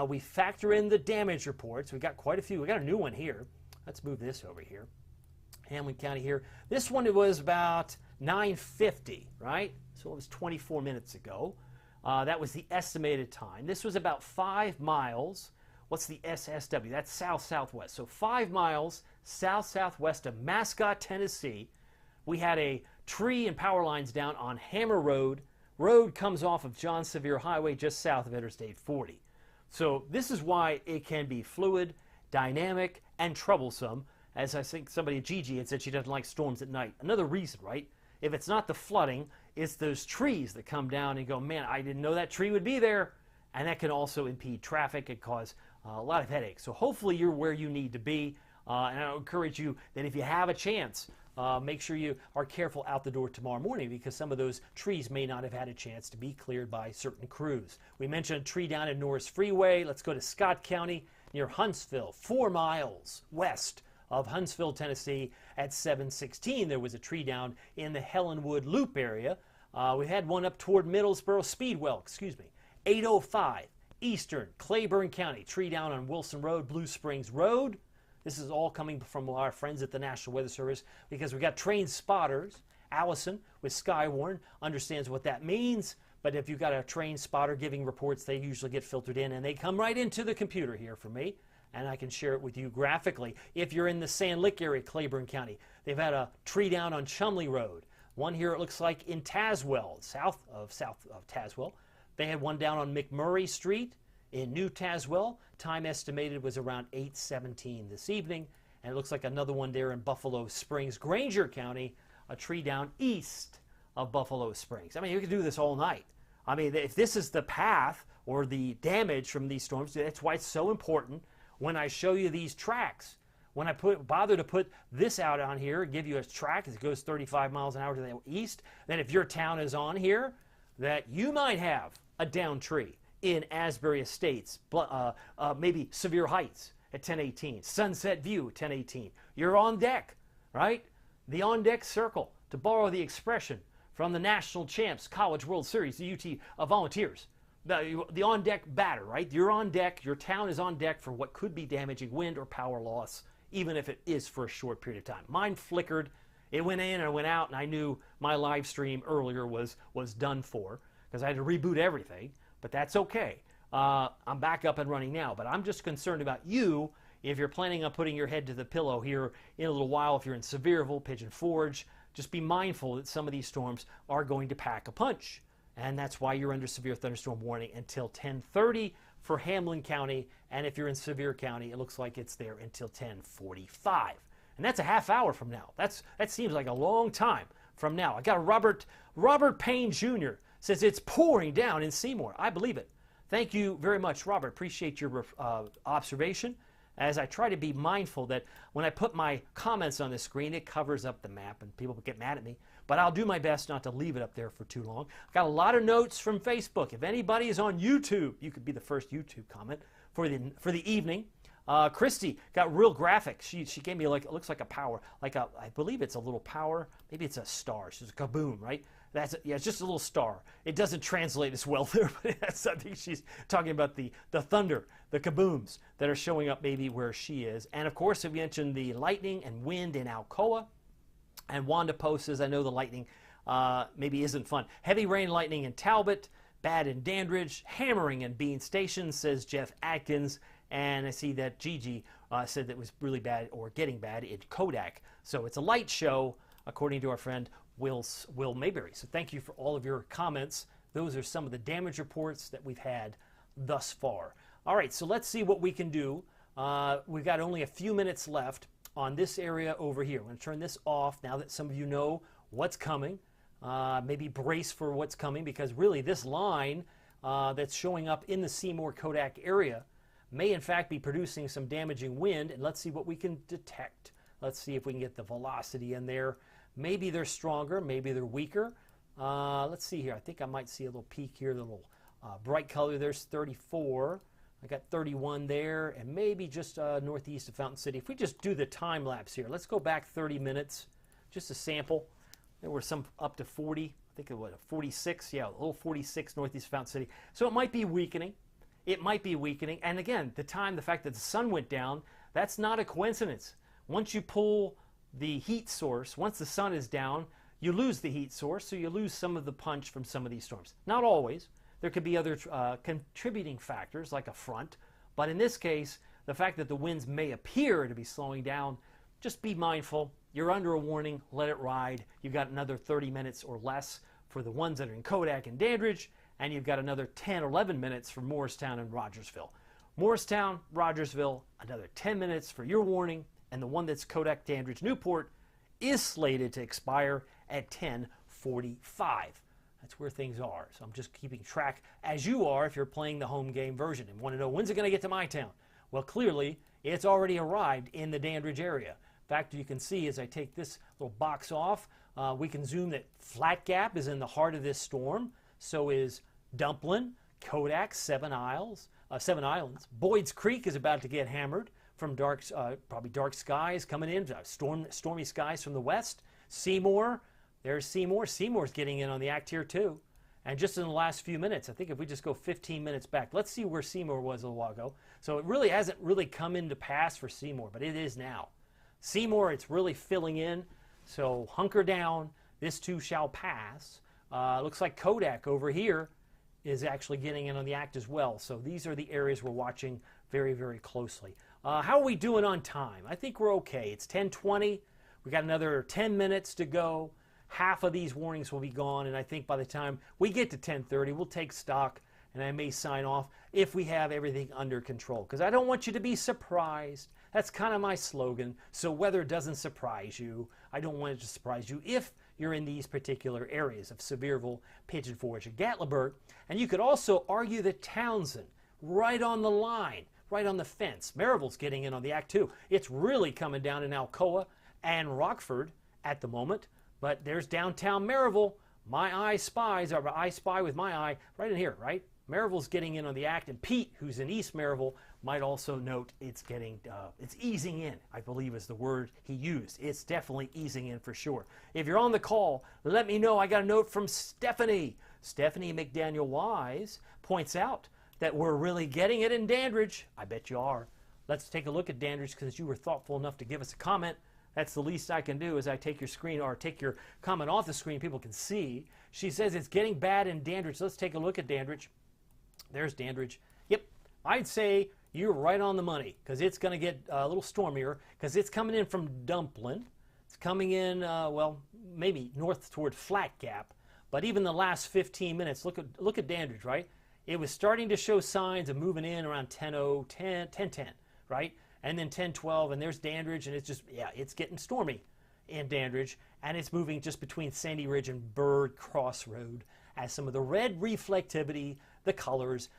we factor in the damage reports. We got quite a few. We got a new one here. Let's move this over here. Hamlin County here. This one, it was about 9:50, right? So it was 24 minutes ago. That was the estimated time. This was about 5 miles. What's the SSW? That's south-southwest. So 5 miles south-southwest of Mascot, Tennessee. We had a tree and power lines down on Hammer Road. Road comes off of John Sevier Highway just south of Interstate 40. So this is why it can be fluid, dynamic, and troublesome. As I think somebody, Gigi, had said she doesn't like storms at night. Another reason, right? If it's not the flooding, it's those trees that come down and go, man, I didn't know that tree would be there. And that can also impede traffic and cause a lot of headaches. So hopefully you're where you need to be. And I encourage you that if you have a chance, make sure you are careful out the door tomorrow morning, because some of those trees may not have had a chance to be cleared by certain crews. We mentioned a tree down at Norris Freeway. Let's go to Scott County near Huntsville, 4 miles west of Huntsville, Tennessee. At 7:16, there was a tree down in the Helenwood Loop area. We had one up toward Middlesboro Speedwell, 8:05 Eastern, Claiborne County, tree down on Wilson Road, Blue Springs Road. This is all coming from our friends at the National Weather Service, because we got trained spotters. Allison with Skywarn understands what that means, but if you've got a trained spotter giving reports, they usually get filtered in, and they come right into the computer here for me, and I can share it with you graphically. If you're in the Sand Lick area, Claiborne County, they've had a tree down on Chumley Road. One here, it looks like in Tazewell, south of Tazewell. They had one down on McMurray Street in New Tazewell. Time estimated was around 8:17 this evening. And it looks like another one there in Buffalo Springs, Granger County, a tree down east of Buffalo Springs. I mean, you could do this all night. I mean, if this is the path or the damage from these storms, that's why it's so important when I show you these tracks. When I bother to put this out on here and give you a track as it goes 35 miles an hour to the east, then if your town is on here, that you might have a down tree in Asbury Estates, maybe Sevier Heights at 10:18, Sunset View at 10:18. You're on deck, right? The on-deck circle, to borrow the expression from the national champs, College World Series, the UT Volunteers. The on-deck batter, right? You're on deck, your town is on deck for what could be damaging wind or power loss, even if it is for a short period of time. Mine flickered, it went in and it went out, and I knew my live stream earlier was done for, because I had to reboot everything, but that's okay. I'm back up and running now, but I'm just concerned about you if you're planning on putting your head to the pillow here in a little while. If you're in Sevierville, Pigeon Forge, just be mindful that some of these storms are going to pack a punch. And that's why you're under severe thunderstorm warning until 10:30 for Hamlin County. And if you're in Sevier County, it looks like it's there until 10:45. And that's a half hour from now. That seems like a long time from now. I got Robert Payne Jr. says it's pouring down in Seymour. I believe it. Thank you very much, Robert. Appreciate your observation. As I try to be mindful that when I put my comments on the screen, it covers up the map and people get mad at me. But I'll do my best not to leave it up there for too long. I've got a lot of notes from Facebook. If anybody is on YouTube, you could be the first YouTube comment for the evening. Christy got real graphic. She gave me it looks like a power, I believe it's a little power. Maybe it's a star. She's a kaboom, right? Yeah, it's just a little star. It doesn't translate as well there, but that's, I think she's talking about the thunder, the kabooms that are showing up maybe where she is. And of course, we mentioned the lightning and wind in Alcoa. And Wanda Post says, I know the lightning maybe isn't fun. Heavy rain, lightning in Talbot, bad in Dandridge, hammering in Bean Station, says Jeff Atkins. And I see that Gigi said that it was really bad or getting bad in Kodak. So it's a light show, according to our friend Will Mayberry. So thank you for all of your comments. Those are some of the damage reports that we've had thus far. All right, so let's see what we can do. We've got only a few minutes left on this area over here. I'm going to turn this off now that some of you know what's coming. Maybe brace for what's coming, because really this line that's showing up in the Seymour Kodak area may in fact be producing some damaging wind, and let's see what we can detect. Let's see if we can get the velocity in there. Maybe they're stronger, maybe they're weaker. Let's see here. I think I might see a little peak here, the little bright color. There's 34. I got 31 there, and maybe just northeast of Fountain City. If we just do the time lapse here, let's go back 30 minutes, just a sample. There were some up to 40, I think it was 46, yeah, a little 46 northeast of Fountain City. So it might be weakening. It might be weakening. And again, the fact that the sun went down, that's not a coincidence. Once you pull the heat source, once the sun is down, you lose the heat source, so you lose some of the punch from some of these storms. Not always. There could be other contributing factors like a front, but in this case, the fact that the winds may appear to be slowing down, just be mindful. You're under a warning, let it ride. You've got another 30 minutes or less for the ones that are in Kodak and Dandridge, and you've got another 10 or 11 minutes for Morristown and Rogersville. Morristown, Rogersville, another 10 minutes for your warning, and the one that's Kodak, Dandridge, Newport is slated to expire at 10:45. That's where things are. So I'm just keeping track, as you are if you're playing the home game version and want to know when's it going to get to my town. Well, clearly, it's already arrived in the Dandridge area. In fact, you can see as I take this little box off, we can zoom that Flat Gap is in the heart of this storm. So is Dumplin, Kodak, Seven Islands. Boyd's Creek is about to get hammered from probably dark skies coming in, stormy skies from the west. Seymour. There's Seymour. Seymour's getting in on the act here too. And just in the last few minutes, I think if we just go 15 minutes back, let's see where Seymour was a little while ago. So it really hasn't really come into pass for Seymour, but it is now. Seymour, it's really filling in. So hunker down. This too shall pass. Looks like Kodak over here is actually getting in on the act as well. So these are the areas we're watching very, very closely. How are we doing on time? I think we're okay. It's 10:20. We got another 10 minutes to go. Half of these warnings will be gone, and I think by the time we get to 10:30, we'll take stock, and I may sign off if we have everything under control, because I don't want you to be surprised. That's kind of my slogan. So weather doesn't surprise you. I don't want it to surprise you if you're in these particular areas of Sevierville, Pigeon Forge, and Gatlinburg. And you could also argue that Townsend, right on the line, right on the fence. Maryville's getting in on the act too. It's really coming down in Alcoa and Rockford at the moment. But there's downtown Maryville. My eye spies, or I spy with my eye, right in here, right? Maryville's getting in on the act, and Pete, who's in East Maryville, might also note it's easing in, I believe is the word he used. It's definitely easing in for sure. If you're on the call, let me know. I got a note from Stephanie. Stephanie McDaniel Wise points out that we're really getting it in Dandridge. I bet you are. Let's take a look at Dandridge, because you were thoughtful enough to give us a comment. That's the least I can do, is I take your screen, or take your comment off the screen, people can see. She says it's getting bad in Dandridge. Let's take a look at Dandridge. There's Dandridge. Yep, I'd say you're right on the money, because it's going to get a little stormier, because it's coming in from Dumplin. It's coming in, well, maybe north toward Flat Gap. But even the last 15 minutes, look at Dandridge, right? It was starting to show signs of moving in around 10:10, right? And then 10:12, and there's Dandridge, and it's just, yeah, it's getting stormy in Dandridge, and it's moving just between Sandy Ridge and Bird Crossroad as some of the red reflectivity, the colors,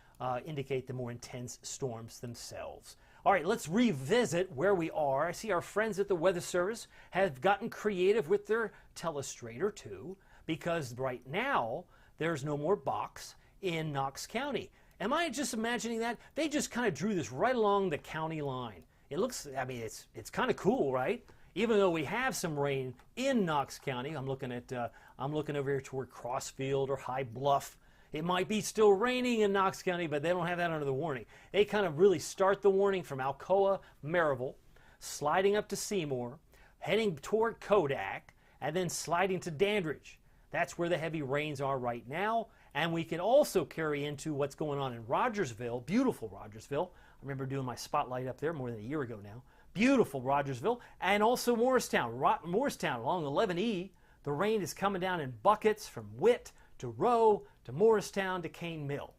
indicate the more intense storms themselves. All right, let's revisit where we are. I see our friends at the Weather Service have gotten creative with their telestrator too, because right now there's no more box in Knox County. Am I just imagining that? They just kind of drew this right along the county line. It looks, I mean, it's kind of cool, right? Even though we have some rain in Knox County, I'm looking over here toward Crossfield or High Bluff. It might be still raining in Knox County, but they don't have that under the warning. They kind of really start the warning from Alcoa, Maryville, sliding up to Seymour, heading toward Kodak, and then sliding to Dandridge. That's where the heavy rains are right now. And we can also carry into what's going on in Rogersville, beautiful Rogersville. I remember doing my spotlight up there more than a year ago now. Beautiful Rogersville, and also Morristown. Morristown along 11E, the rain is coming down in buckets from Witt to Rowe to Morristown to Cane Mill.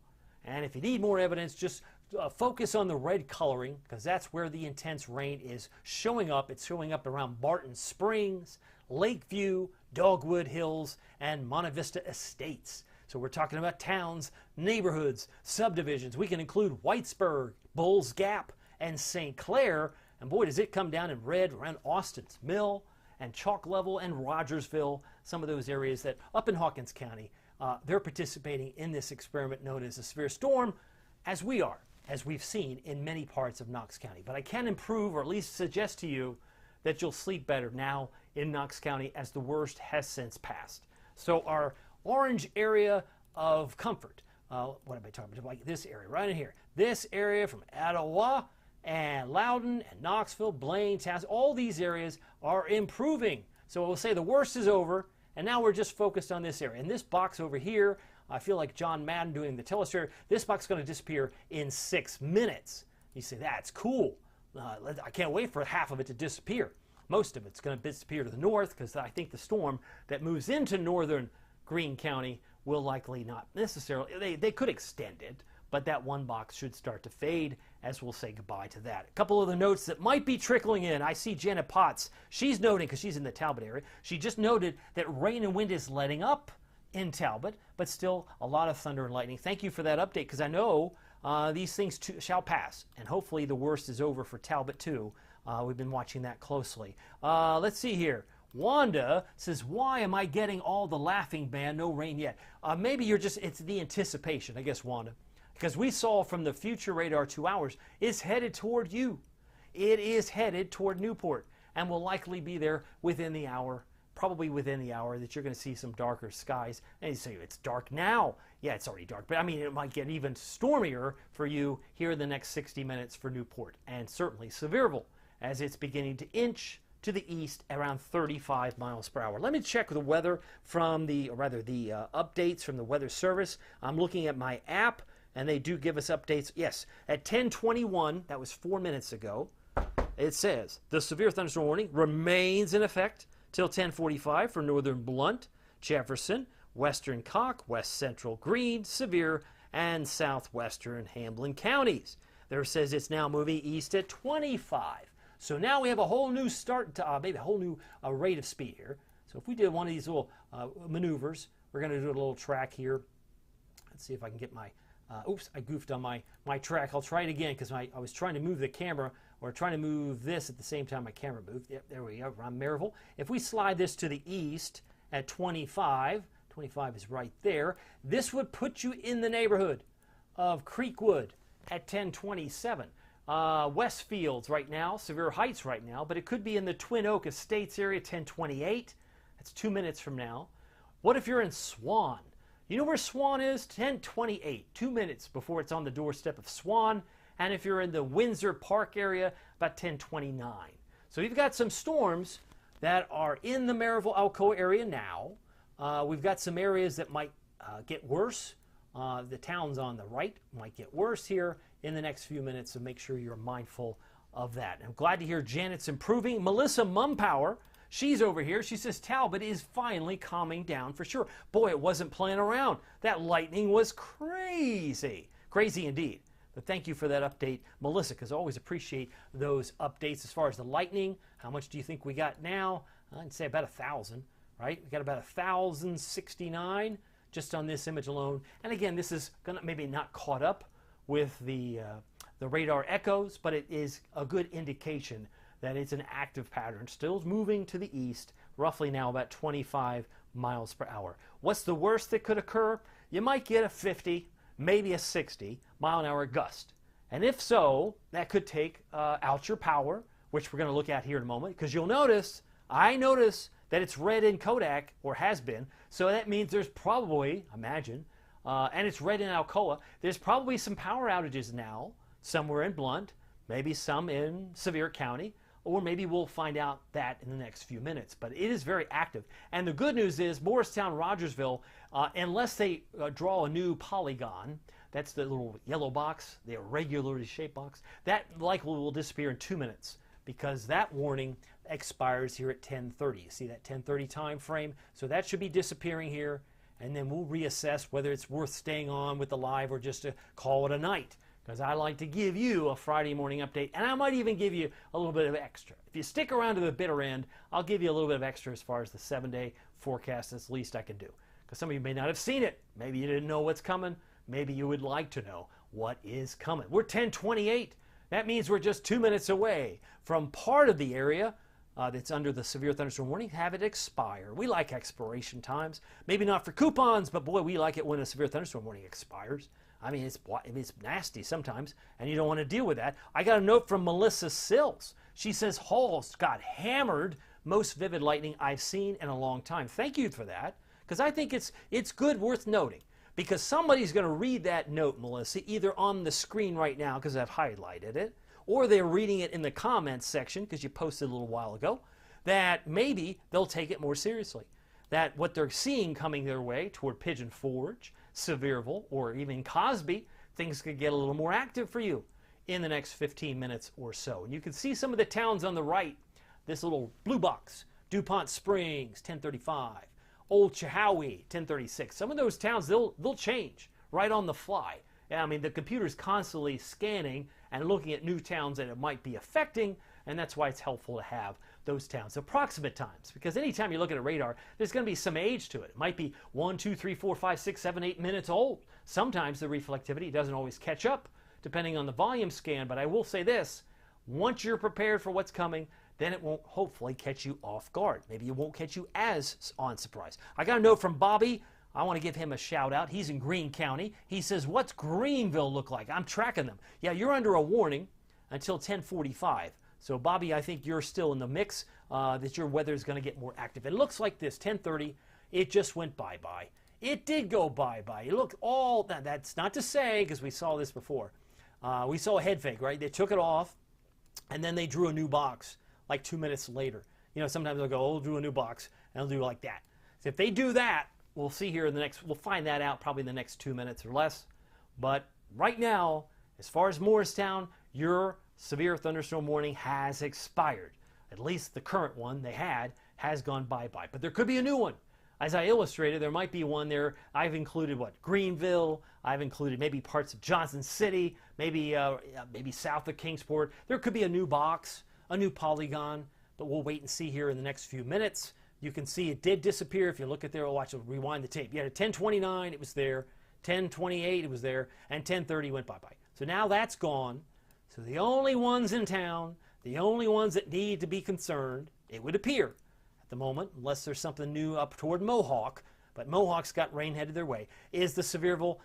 And if you need more evidence, just focus on the red coloring, because that's where the intense rain is showing up. It's showing up around Barton Springs, Lakeview, Dogwood Hills, and Monte Vista Estates. So we're talking about towns, neighborhoods, subdivisions. We can include Whitesburg, Bulls Gap, and St. Clair. And boy, does it come down in red around Austin's Mill and Chalk Level and Rogersville, some of those areas that up in Hawkins County, they're participating in this experiment known as a severe storm, as we are. as we've seen in many parts of Knox County. But I can improve, or at least suggest to you, that you'll sleep better now in Knox County as the worst has since passed. So our orange area of comfort, what am I talking about? Like this area right in here. This area from Etowah and Loudon and Knoxville, Blaine, Townsend, all these areas are improving. So we'll say the worst is over, and now we're just focused on this area. And this box over here, I feel like John Madden doing the telestrator, this box is going to disappear in 6 minutes. You say, that's cool. I can't wait for half of it to disappear. Most of it's going to disappear to the north, because I think the storm that moves into northern Greene County will likely not necessarily, they could extend it, but that one box should start to fade as we'll say goodbye to that. A couple of the notes that might be trickling in. I see Janet Potts. She's noting, because she's in the Talbot area, she just noted that rain and wind is letting up in Talbot, but still a lot of thunder and lightning. Thank you for that update, because I know these things too shall pass, and hopefully the worst is over for Talbot too. We've been watching that closely. Let's see here. Wanda says, why am I getting all the laughing band, no rain yet? Maybe you're just, it's the anticipation, I guess, Wanda. Because we saw from the future radar 2 hours, it's headed toward you. It is headed toward Newport, and will likely be there within the hour, probably within the hour, that you're going to see some darker skies. And you say, it's dark now. Yeah, it's already dark, but I mean, it might get even stormier for you here in the next 60 minutes for Newport, and certainly Sevierville, as it's beginning to inch to the east around 35 miles per hour. Let me check the weather from the updates from the Weather Service. I'm looking at my app, and they do give us updates. Yes, at 10:21, that was 4 minutes ago, it says the severe thunderstorm warning remains in effect till 10:45 for northern Blount, Jefferson, western Cocke, west central Greene, Sevier, and southwestern Hamblin counties. There says it's now moving east at 25. So now we have a whole new start, maybe a whole new rate of speed here. So if we did one of these little maneuvers, we're going to do a little track here. Let's see if I can get my, oops, I goofed on my track. I'll try it again, because I was trying to move the camera, or trying to move this at the same time my camera moved. Yep, there we go, around Maryville. If we slide this to the east at 25, 25 is right there, this would put you in the neighborhood of Creekwood at 10:27. Westfields right now, Sevier Heights right now, but it could be in the Twin Oak Estates area, 10:28. That's 2 minutes from now. What if you're in Swan? You know where Swan is? 10:28, 2 minutes before it's on the doorstep of Swan. And if you're in the Windsor Park area, about 10:29. So you've got some storms that are in the Maryville-Alcoa area now. We've got some areas that might get worse. The towns on the right might get worse here in the next few minutes, so make sure you're mindful of that. I'm glad to hear Janet's improving. Melissa Mumpower, she's over here. She says Talbot is finally calming down for sure. Boy, it wasn't playing around. That lightning was crazy. Crazy indeed. But thank you for that update, Melissa, because I always appreciate those updates as far as the lightning. How much do you think we got now? I'd say about 1,000, right? We got about 1,069 just on this image alone. And again, this is gonna maybe not caught up with the radar echoes, but it is a good indication that it's an active pattern, still moving to the east, roughly now about 25 miles per hour. What's the worst that could occur? You might get a 50, maybe a 60 mile an hour gust. And if so, that could take out your power, which we're going to look at here in a moment, because you'll notice, I notice that it's red in Kodak, or has been, so that means there's probably, imagine, and it's red in Alcoa, there's probably some power outages now, somewhere in Blount, maybe some in Sevier County, or maybe we'll find out that in the next few minutes. But it is very active. And the good news is Morristown, Rogersville, unless they draw a new polygon, that's the little yellow box, the irregularly shaped box, that likely will disappear in 2 minutes, because that warning expires here at 10:30. You see that 10:30 time frame? So that should be disappearing here, and then we'll reassess whether it's worth staying on with the live or just to call it a night, because I like to give you a Friday morning update, and I might even give you a little bit of extra. If you stick around to the bitter end, I'll give you a little bit of extra as far as the 7-day forecast. That's the least I can do, because some of you may not have seen it. Maybe you didn't know what's coming. Maybe you would like to know what is coming. We're 10:28. That means we're just 2 minutes away from part of the area that's under the severe thunderstorm warning, have it expire. We like expiration times. Maybe not for coupons, but boy, we like it when a severe thunderstorm warning expires. I mean, it's nasty sometimes, and you don't want to deal with that. I got a note from Melissa Sills. She says Halls got hammered, most vivid lightning I've seen in a long time. Thank you for that, because I think it's good, worth noting, because somebody's going to read that note, Melissa, either on the screen right now because I've highlighted it, or they're reading it in the comments section because you posted a little while ago, that maybe they'll take it more seriously. That what they're seeing coming their way toward Pigeon Forge, Sevierville, or even Cosby, things could get a little more active for you in the next 15 minutes or so. And you can see some of the towns on the right, this little blue box, DuPont Springs, 1035, Old Chehowee, 1036. Some of those towns, they'll change right on the fly. I mean, the computer's constantly scanning and looking at new towns that it might be affecting, and that's why it's helpful to have those towns approximate times, because anytime you look at a radar, there's going to be some age to it. It might be 1, 2, 3, 4, 5, 6, 7, 8 minutes old. Sometimes the reflectivity doesn't always catch up depending on the volume scan, but I will say this, once you're prepared for what's coming, then it won't hopefully catch you off guard. Maybe it won't catch you as on surprise. I got a note from Bobby. I want to give him a shout out. He's in Greene County. He says, what's Greenville look like? I'm tracking them. Yeah, you're under a warning until 10:45. So Bobby, I think you're still in the mix, that your weather is going to get more active. It looks like this, 10:30, it just went bye-bye. It did go bye-bye. Look, all that's not to say, because we saw this before. We saw a head fake, right? They took it off, and then they drew a new box like 2 minutes later. You know, sometimes they'll go, oh, we'll do a new box, and they'll do like that. So if they do that, we'll see here in the next, we'll find that out probably in the next 2 minutes or less. But right now, as far as Morristown, your severe thunderstorm warning has expired. At least the current one they had has gone bye-bye. But there could be a new one. As I illustrated, there might be one there. I've included what? Greenville. I've included maybe parts of Johnson City, maybe south of Kingsport. There could be a new box, a new polygon, but we'll wait and see here in the next few minutes. You can see it did disappear. If you look at there, watch, rewind the tape. You had a 10:29, it was there. 10:28, it was there. And 10:30 went bye-bye. So now that's gone. So the only ones in town, the only ones that need to be concerned, it would appear at the moment, unless there's something new up toward Mohawk, but Mohawk's got rain headed their way, is the Sevierville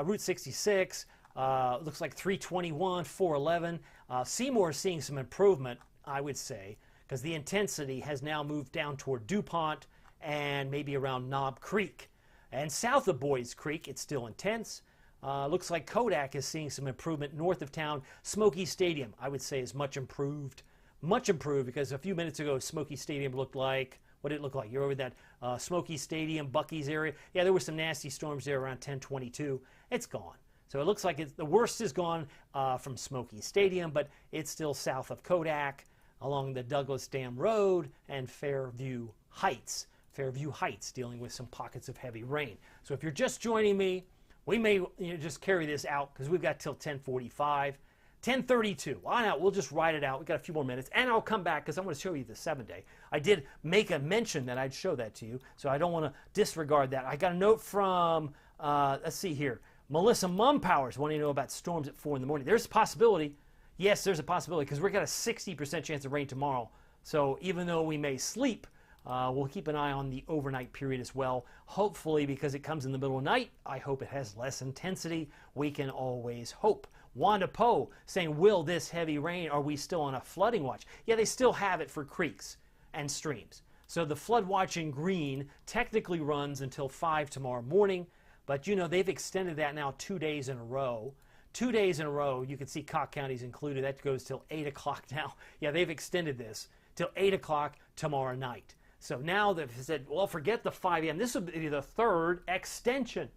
Route 66, looks like 321, 411. Seymour is seeing some improvement, I would say, because the intensity has now moved down toward DuPont and maybe around Knob Creek. And south of Boys Creek, it's still intense. Looks like Kodak is seeing some improvement north of town. Smoky Stadium, I would say, is much improved. Much improved, because a few minutes ago, Smoky Stadium looked like, what did it look like? You're over that Smoky Stadium, Buc-ee's area. Yeah, there were some nasty storms there around 10:22. It's gone. So it looks like the worst is gone from Smoky Stadium, but it's still south of Kodak, along the Douglas Dam Road and Fairview Heights. Fairview Heights dealing with some pockets of heavy rain. So if you're just joining me, we may just carry this out because we've got till 10:45. 10:32. Why not? We'll just ride it out. We've got a few more minutes. And I'll come back because I want to show you the 7-day. I did make a mention that I'd show that to you, so I don't want to disregard that. I got a note from, let's see here, Melissa Mumpowers wanting to know about storms at 4 in the morning. There's a possibility. Yes, there's a possibility because we've got a 60% chance of rain tomorrow. So even though we may sleep, we'll keep an eye on the overnight period as well. Hopefully, because it comes in the middle of the night, I hope it has less intensity. We can always hope. Wanda Poe saying, will this heavy rain, are we still on a flooding watch? Yeah, they still have it for creeks and streams. So the flood watch in Greene technically runs until 5 tomorrow morning, but you know, they've extended that now 2 days in a row. 2 days in a row, you can see Cocke County's included. That goes till 8 o'clock now. Yeah, they've extended this till 8 o'clock tomorrow night. So now they've said, well, forget the 5 a.m. This would be the third extension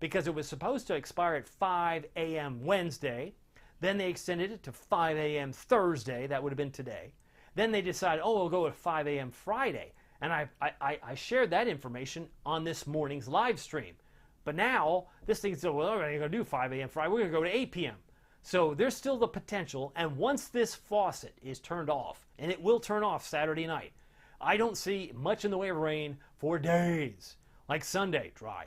because it was supposed to expire at 5 a.m. Wednesday. Then they extended it to 5 a.m. Thursday. That would have been today. Then they decided, oh, we'll go at 5 a.m. Friday. And I shared that information on this morning's live stream. But now, this thing said, well, we're going to do 5 a.m. Friday. We're going to go to 8 p.m. So there's still the potential. And once this faucet is turned off, and it will turn off Saturday night, I don't see much in the way of rain for days. Like Sunday, dry.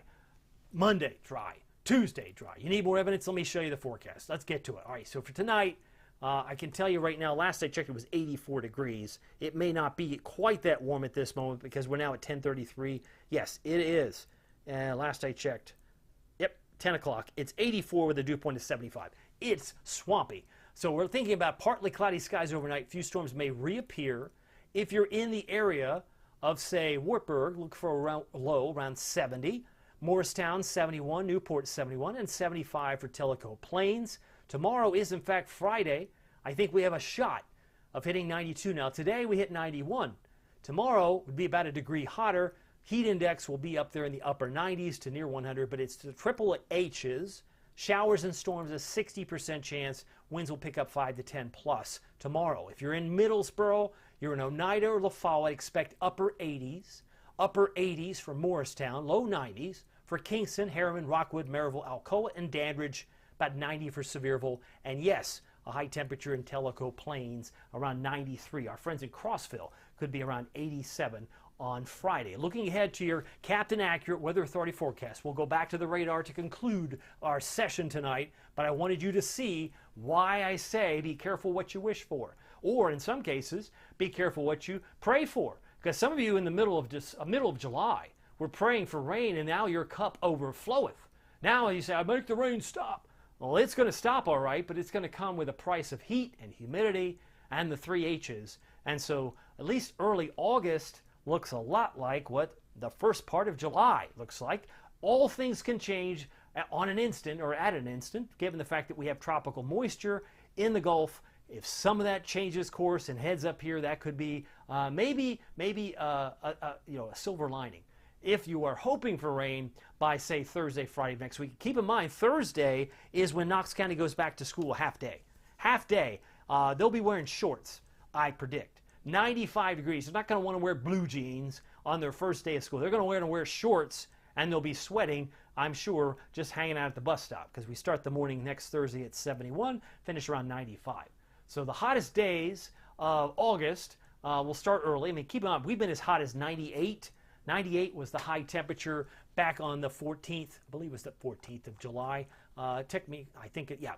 Monday, dry. Tuesday, dry. You need more evidence? Let me show you the forecast. Let's get to it. All right, so for tonight, I can tell you right now, last I checked, it was 84 degrees. It may not be quite that warm at this moment because we're now at 10:33. Yes, it is. Last I checked, yep, 10 o'clock, it's 84 with a dew point of 75. It's swampy. So we're thinking about partly cloudy skies overnight. Few storms may reappear. If you're in the area of, say, Wartburg, look for a low around 70. Morristown, 71. Newport, 71. And 75 for Tellico Plains. Tomorrow is, in fact, Friday. I think we have a shot of hitting 92. Now, today we hit 91. Tomorrow would be about a degree hotter. Heat index will be up there in the upper 90s to near 100, but it's the triple H's. Showers and storms, a 60% chance. Winds will pick up 5 to 10 plus tomorrow. If you're in Middlesboro, you're in Oneida or La Follette, expect upper 80s. Upper 80s for Morristown, low 90s. For Kingston, Harriman, Rockwood, Maryville, Alcoa, and Dandridge, about 90 for Sevierville. And yes, a high temperature in Tellico Plains, around 93. Our friends in Crossville could be around 87 on Friday. Looking ahead to your Captain Accurate Weather Authority forecast. We'll go back to the radar to conclude our session tonight, but I wanted you to see why I say be careful what you wish for. Or in some cases, be careful what you pray for. Because some of you in the middle of July were praying for rain, and now your cup overfloweth. Now you say, I make the rain stop. Well, it's going to stop all right, but it's going to come with a price of heat and humidity and the 3 H's. And so at least early August looks a lot like what the first part of July looks like. All things can change on an instant or at an instant, given the fact that we have tropical moisture in the Gulf. If some of that changes course and heads up here, that could be maybe a silver lining. If you are hoping for rain by, say, Thursday, Friday next week, keep in mind Thursday is when Knox County goes back to school half day. Half day. They'll be wearing shorts, I predict. 95 degrees. They're not going to want to wear blue jeans on their first day of school. They're going to want to wear shorts, and they'll be sweating, I'm sure, just hanging out at the bus stop, because we start the morning next Thursday at 71, finish around 95. So the hottest days of August will start early. I mean, keep in mind, we've been as hot as 98. 98 was the high temperature back on the 14th. I believe it was the 14th of July. It took me,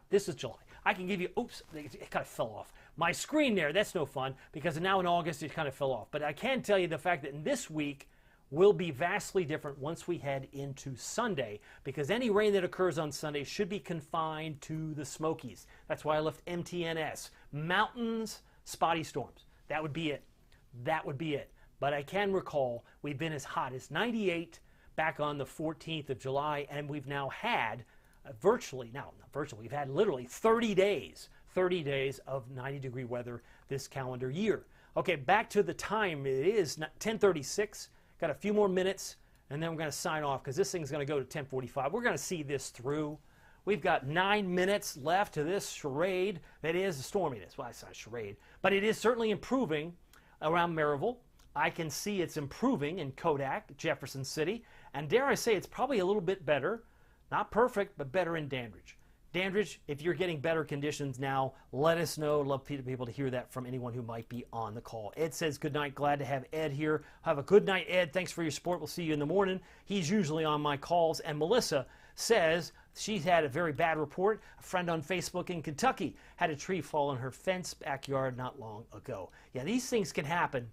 this is July. I can give you, oops, it kind of fell off. My screen there, that's no fun, because now in August it kind of fell off. But I can tell you the fact that in this week will be vastly different once we head into Sunday, because any rain that occurs on Sunday should be confined to the Smokies. That's why I left MTNS. Mountains, spotty storms. That would be it. That would be it. But I can recall we've been as hot as 98 back on the 14th of July, and we've now had we've had literally 30 days of 90-degree weather this calendar year. Okay, back to the time. It is 10:36. Got a few more minutes, and then we're going to sign off because this thing's going to go to 10:45. We're going to see this through. We've got 9 minutes left to this charade that is storminess. Well, it's not a charade, but it is certainly improving around Maryville. I can see it's improving in Kodak, Jefferson City, and dare I say it's probably a little bit better, not perfect, but better in Dandridge. Dandridge, if you're getting better conditions now, let us know. Love to be able to hear that from anyone who might be on the call. Ed says, good night. Glad to have Ed here. Have a good night, Ed. Thanks for your support. We'll see you in the morning. He's usually on my calls. And Melissa says she's had a very bad report. A friend on Facebook in Kentucky had a tree fall in her fence backyard not long ago. Yeah, these things can happen.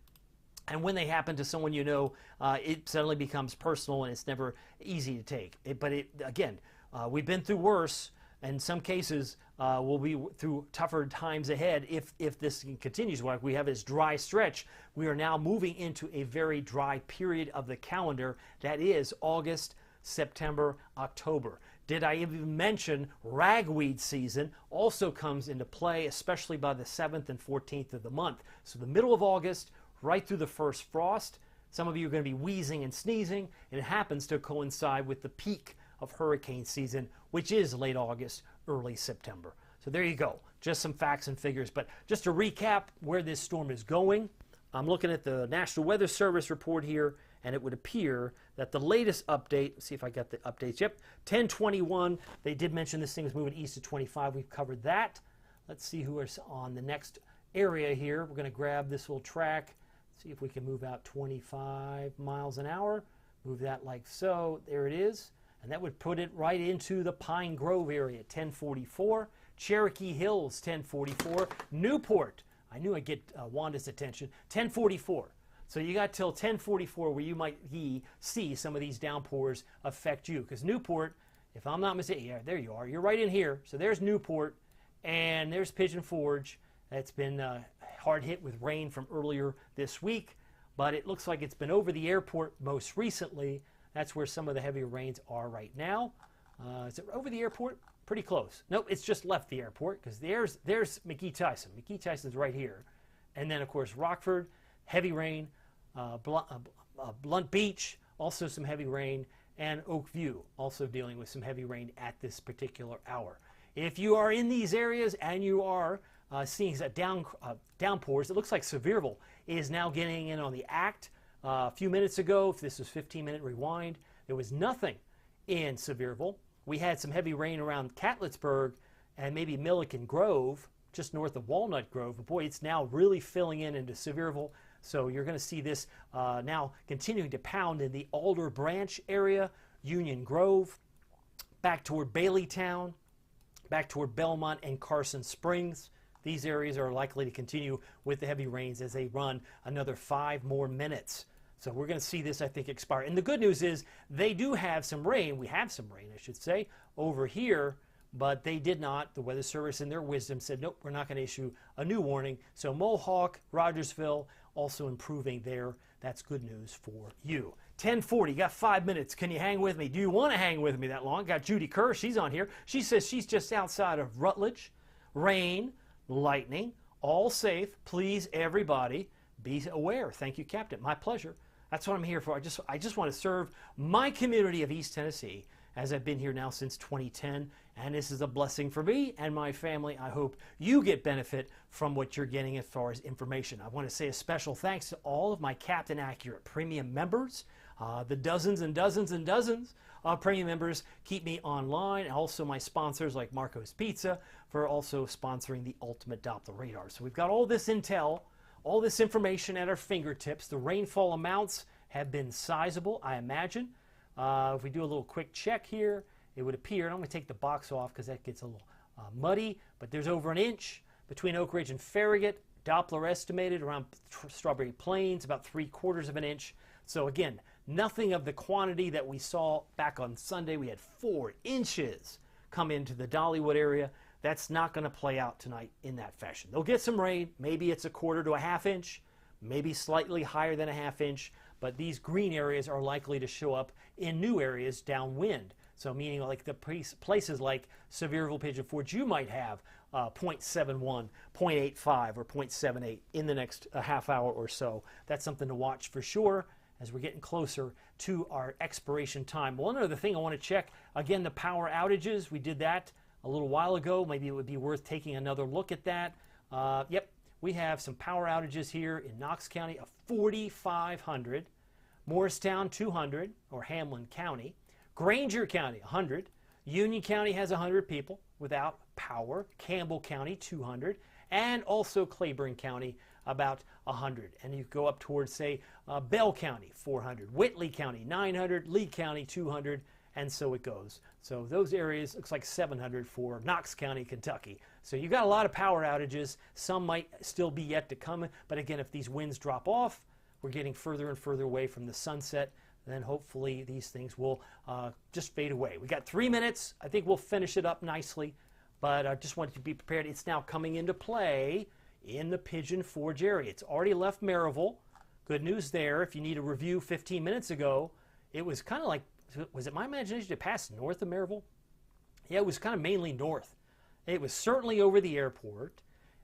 And when they happen to someone you know, it suddenly becomes personal, and it's never easy to take. We've been through worse. In some cases, we'll be through tougher times ahead if this continues. Like we have this dry stretch, we are now moving into a very dry period of the calendar. That is August, September, October. Did I even mention ragweed season also comes into play, especially by the 7th and 14th of the month. So the middle of August, right through the first frost. Some of you are going to be wheezing and sneezing, and it happens to coincide with the peak of hurricane season, which is late August, early September. So there you go. Just some facts and figures. But just to recap where this storm is going, I'm looking at the National Weather Service report here, and it would appear that the latest update, let's see if I got the updates. Yep, 10:21. They did mention this thing is moving east to 25. We've covered that. Let's see who is on the next area here. We're going to grab this little track, see if we can move out 25 miles an hour. Move that like so. There it is. And that would put it right into the Pine Grove area, 1044. Cherokee Hills, 1044. Newport, I knew I'd get Wanda's attention, 1044. So you got till 1044 where you might see some of these downpours affect you. Because Newport, if I'm not mistaken, yeah, there you are. You're right in here. So there's Newport, and there's Pigeon Forge. That's been hard hit with rain from earlier this week, but it looks like it's been over the airport most recently. That's where some of the heavier rains are right now. Is it over the airport? Pretty close. Nope, it's just left the airport because there's McGee Tyson. McGee Tyson's right here. And then, of course, Rockford, heavy rain. Blunt Beach, also some heavy rain. And Oak View, also dealing with some heavy rain at this particular hour. If you are in these areas and you are seeing downpours, it looks like Sevierville is now getting in on the act. A few minutes ago, if this was 15-minute rewind, there was nothing in Sevierville. We had some heavy rain around Catlettsburg and maybe Milliken Grove, just north of Walnut Grove. But boy, it's now really filling in into Sevierville. So you're going to see this now continuing to pound in the Alder Branch area, Union Grove, back toward Baileytown, back toward Belmont and Carson Springs. These areas are likely to continue with the heavy rains as they run another 5 more minutes. So we're going to see this, I think, expire. And the good news is they do have some rain. We have some rain, I should say, over here. But they did not. The Weather Service, in their wisdom, said, nope, we're not going to issue a new warning. So Mohawk, Rogersville, also improving there. That's good news for you. 10:40, got 5 minutes. Can you hang with me? Do you want to hang with me that long? Got Judy Kerr. She's on here. She says she's just outside of Rutledge. Rain, lightning, all safe. Please, everybody, be aware. Thank you, Captain. My pleasure. That's what I'm here for. I just want to serve my community of East Tennessee, as I've been here now since 2010, and this is a blessing for me and my family. I hope you get benefit from what you're getting as far as information. I want to say a special thanks to all of my Captain Accurate Premium members, the dozens and dozens and dozens of premium members keep me online, and also my sponsors like Marco's Pizza for also sponsoring the Ultimate Doppler Radar. So we've got all this intel, all this information at our fingertips. The rainfall amounts have been sizable, I imagine. If we do a little quick check here, it would appear, and I'm going to take the box off because that gets a little muddy, but there's over an inch between Oak Ridge and Farragut. Doppler estimated around Strawberry Plains, about 3/4 of an inch. So again, nothing of the quantity that we saw back on Sunday. We had 4 inches come into the Dollywood area. That's not going to play out tonight in that fashion. They'll get some rain. Maybe it's 1/4 to a 1/2 inch, maybe slightly higher than a 1/2 inch. But these green areas are likely to show up in new areas downwind. So meaning like the places like Sevierville, Pigeon Forge, you might have 0.71, 0.85, or 0.78 in the next half hour or so. That's something to watch for sure as we're getting closer to our expiration time. One other thing I want to check, again, the power outages. We did that a little while ago. Maybe it would be worth taking another look at that. Yep. We have some power outages here in Knox County of 4,500, Morristown 200, or Hamlin County, Granger County 100, Union County has 100 people without power, Campbell County 200, and also Claiborne County about 100. And you go up towards, say, Bell County 400, Whitley County 900, Lee County 200, and so it goes. So those areas, looks like 700 for Knox County, Kentucky. So you've got a lot of power outages. Some might still be yet to come. But again, if these winds drop off, we're getting further and further away from the sunset. Then hopefully these things will just fade away. We got 3 minutes. I think we'll finish it up nicely. But I just wanted to be prepared. It's now coming into play in the Pigeon Forge area. It's already left Maryville. Good news there. If you need a review 15 minutes ago, it was kind of like, was it my imagination to pass north of Maryville? Yeah, it was kind of mainly north. It was certainly over the airport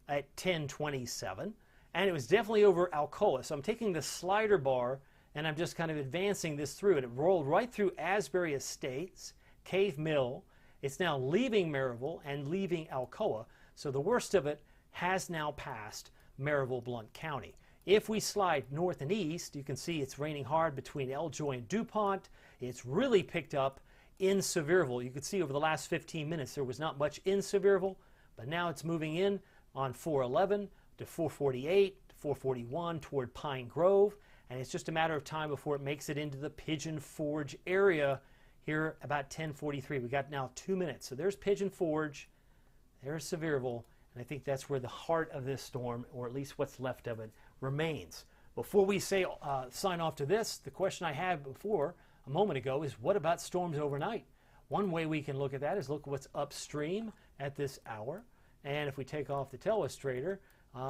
at 1027, and it was definitely over Alcoa. So I'm taking the slider bar, and I'm just kind of advancing this through, and it rolled right through Asbury Estates, Cave Mill. It's now leaving Maryville and leaving Alcoa. So the worst of it has now passed Maryville, Blount County. If we slide north and east, you can see it's raining hard between Eljoy and DuPont. It's really picked up in Sevierville. You can see over the last 15 minutes there was not much in Sevierville, but now it's moving in on 411 to 448 to 441 toward Pine Grove, and it's just a matter of time before it makes it into the Pigeon Forge area here about 10:43. We got now 2 minutes. So there's Pigeon Forge, there's Sevierville, and I think that's where the heart of this storm, or at least what's left of it, remains. Before we say sign off to this, the question I had before a moment ago is, what about storms overnight?
One way we can look at that is look what's upstream at this hour. And if we take off the telestrator,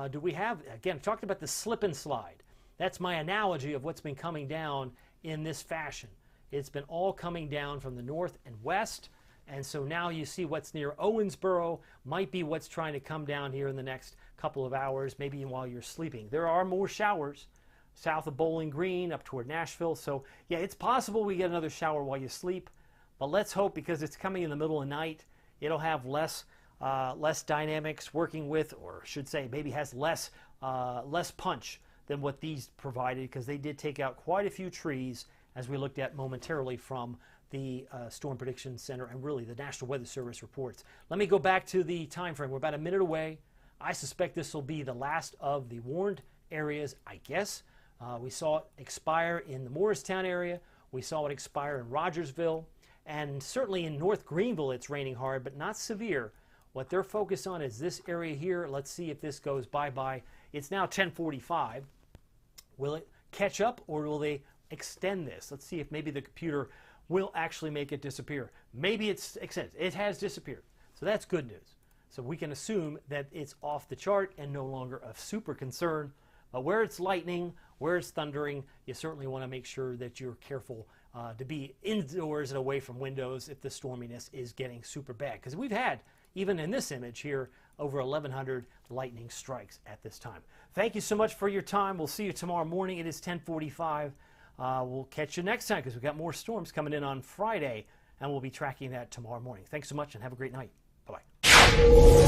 do we have, again, talked about the slip and slide. That's my analogy of what's been coming down in this fashion. It's been all coming down from the north and west. And so now you see what's near Owensboro might be what's trying to come down here in the next couple of hours, maybe while you're sleeping. There are more showers south of Bowling Green up toward Nashville. So yeah, it's possible we get another shower while you sleep. But let's hope, because it's coming in the middle of the night, it'll have less dynamics working with, or I should say maybe has less punch than what these provided, because they did take out quite a few trees, as we looked at momentarily from the Storm Prediction Center and really the National Weather Service reports. Let me go back to the time frame. We're about a minute away. I suspect this will be the last of the warned areas, I guess. We saw it expire in the Morristown area. We saw it expire in Rogersville. And certainly in North Greenville, it's raining hard, but not severe. What they're focused on is this area here. Let's see if this goes bye-bye. It's now 10:45. Will it catch up, or will they extend this? Let's see if maybe the computer will actually make it disappear. Maybe it's extended. It has disappeared. So that's good news. So we can assume that it's off the chart and no longer of super concern. But where it's lightning, where it's thundering, you certainly want to make sure that you're careful to be indoors and away from windows if the storminess is getting super bad. Because we've had, even in this image here, over 1,100 lightning strikes at this time. Thank you so much for your time. We'll see you tomorrow morning. It is 10:45. We'll catch you next time, because we've got more storms coming in on Friday, and we'll be tracking that tomorrow morning. Thanks so much, and have a great night. Bye-bye.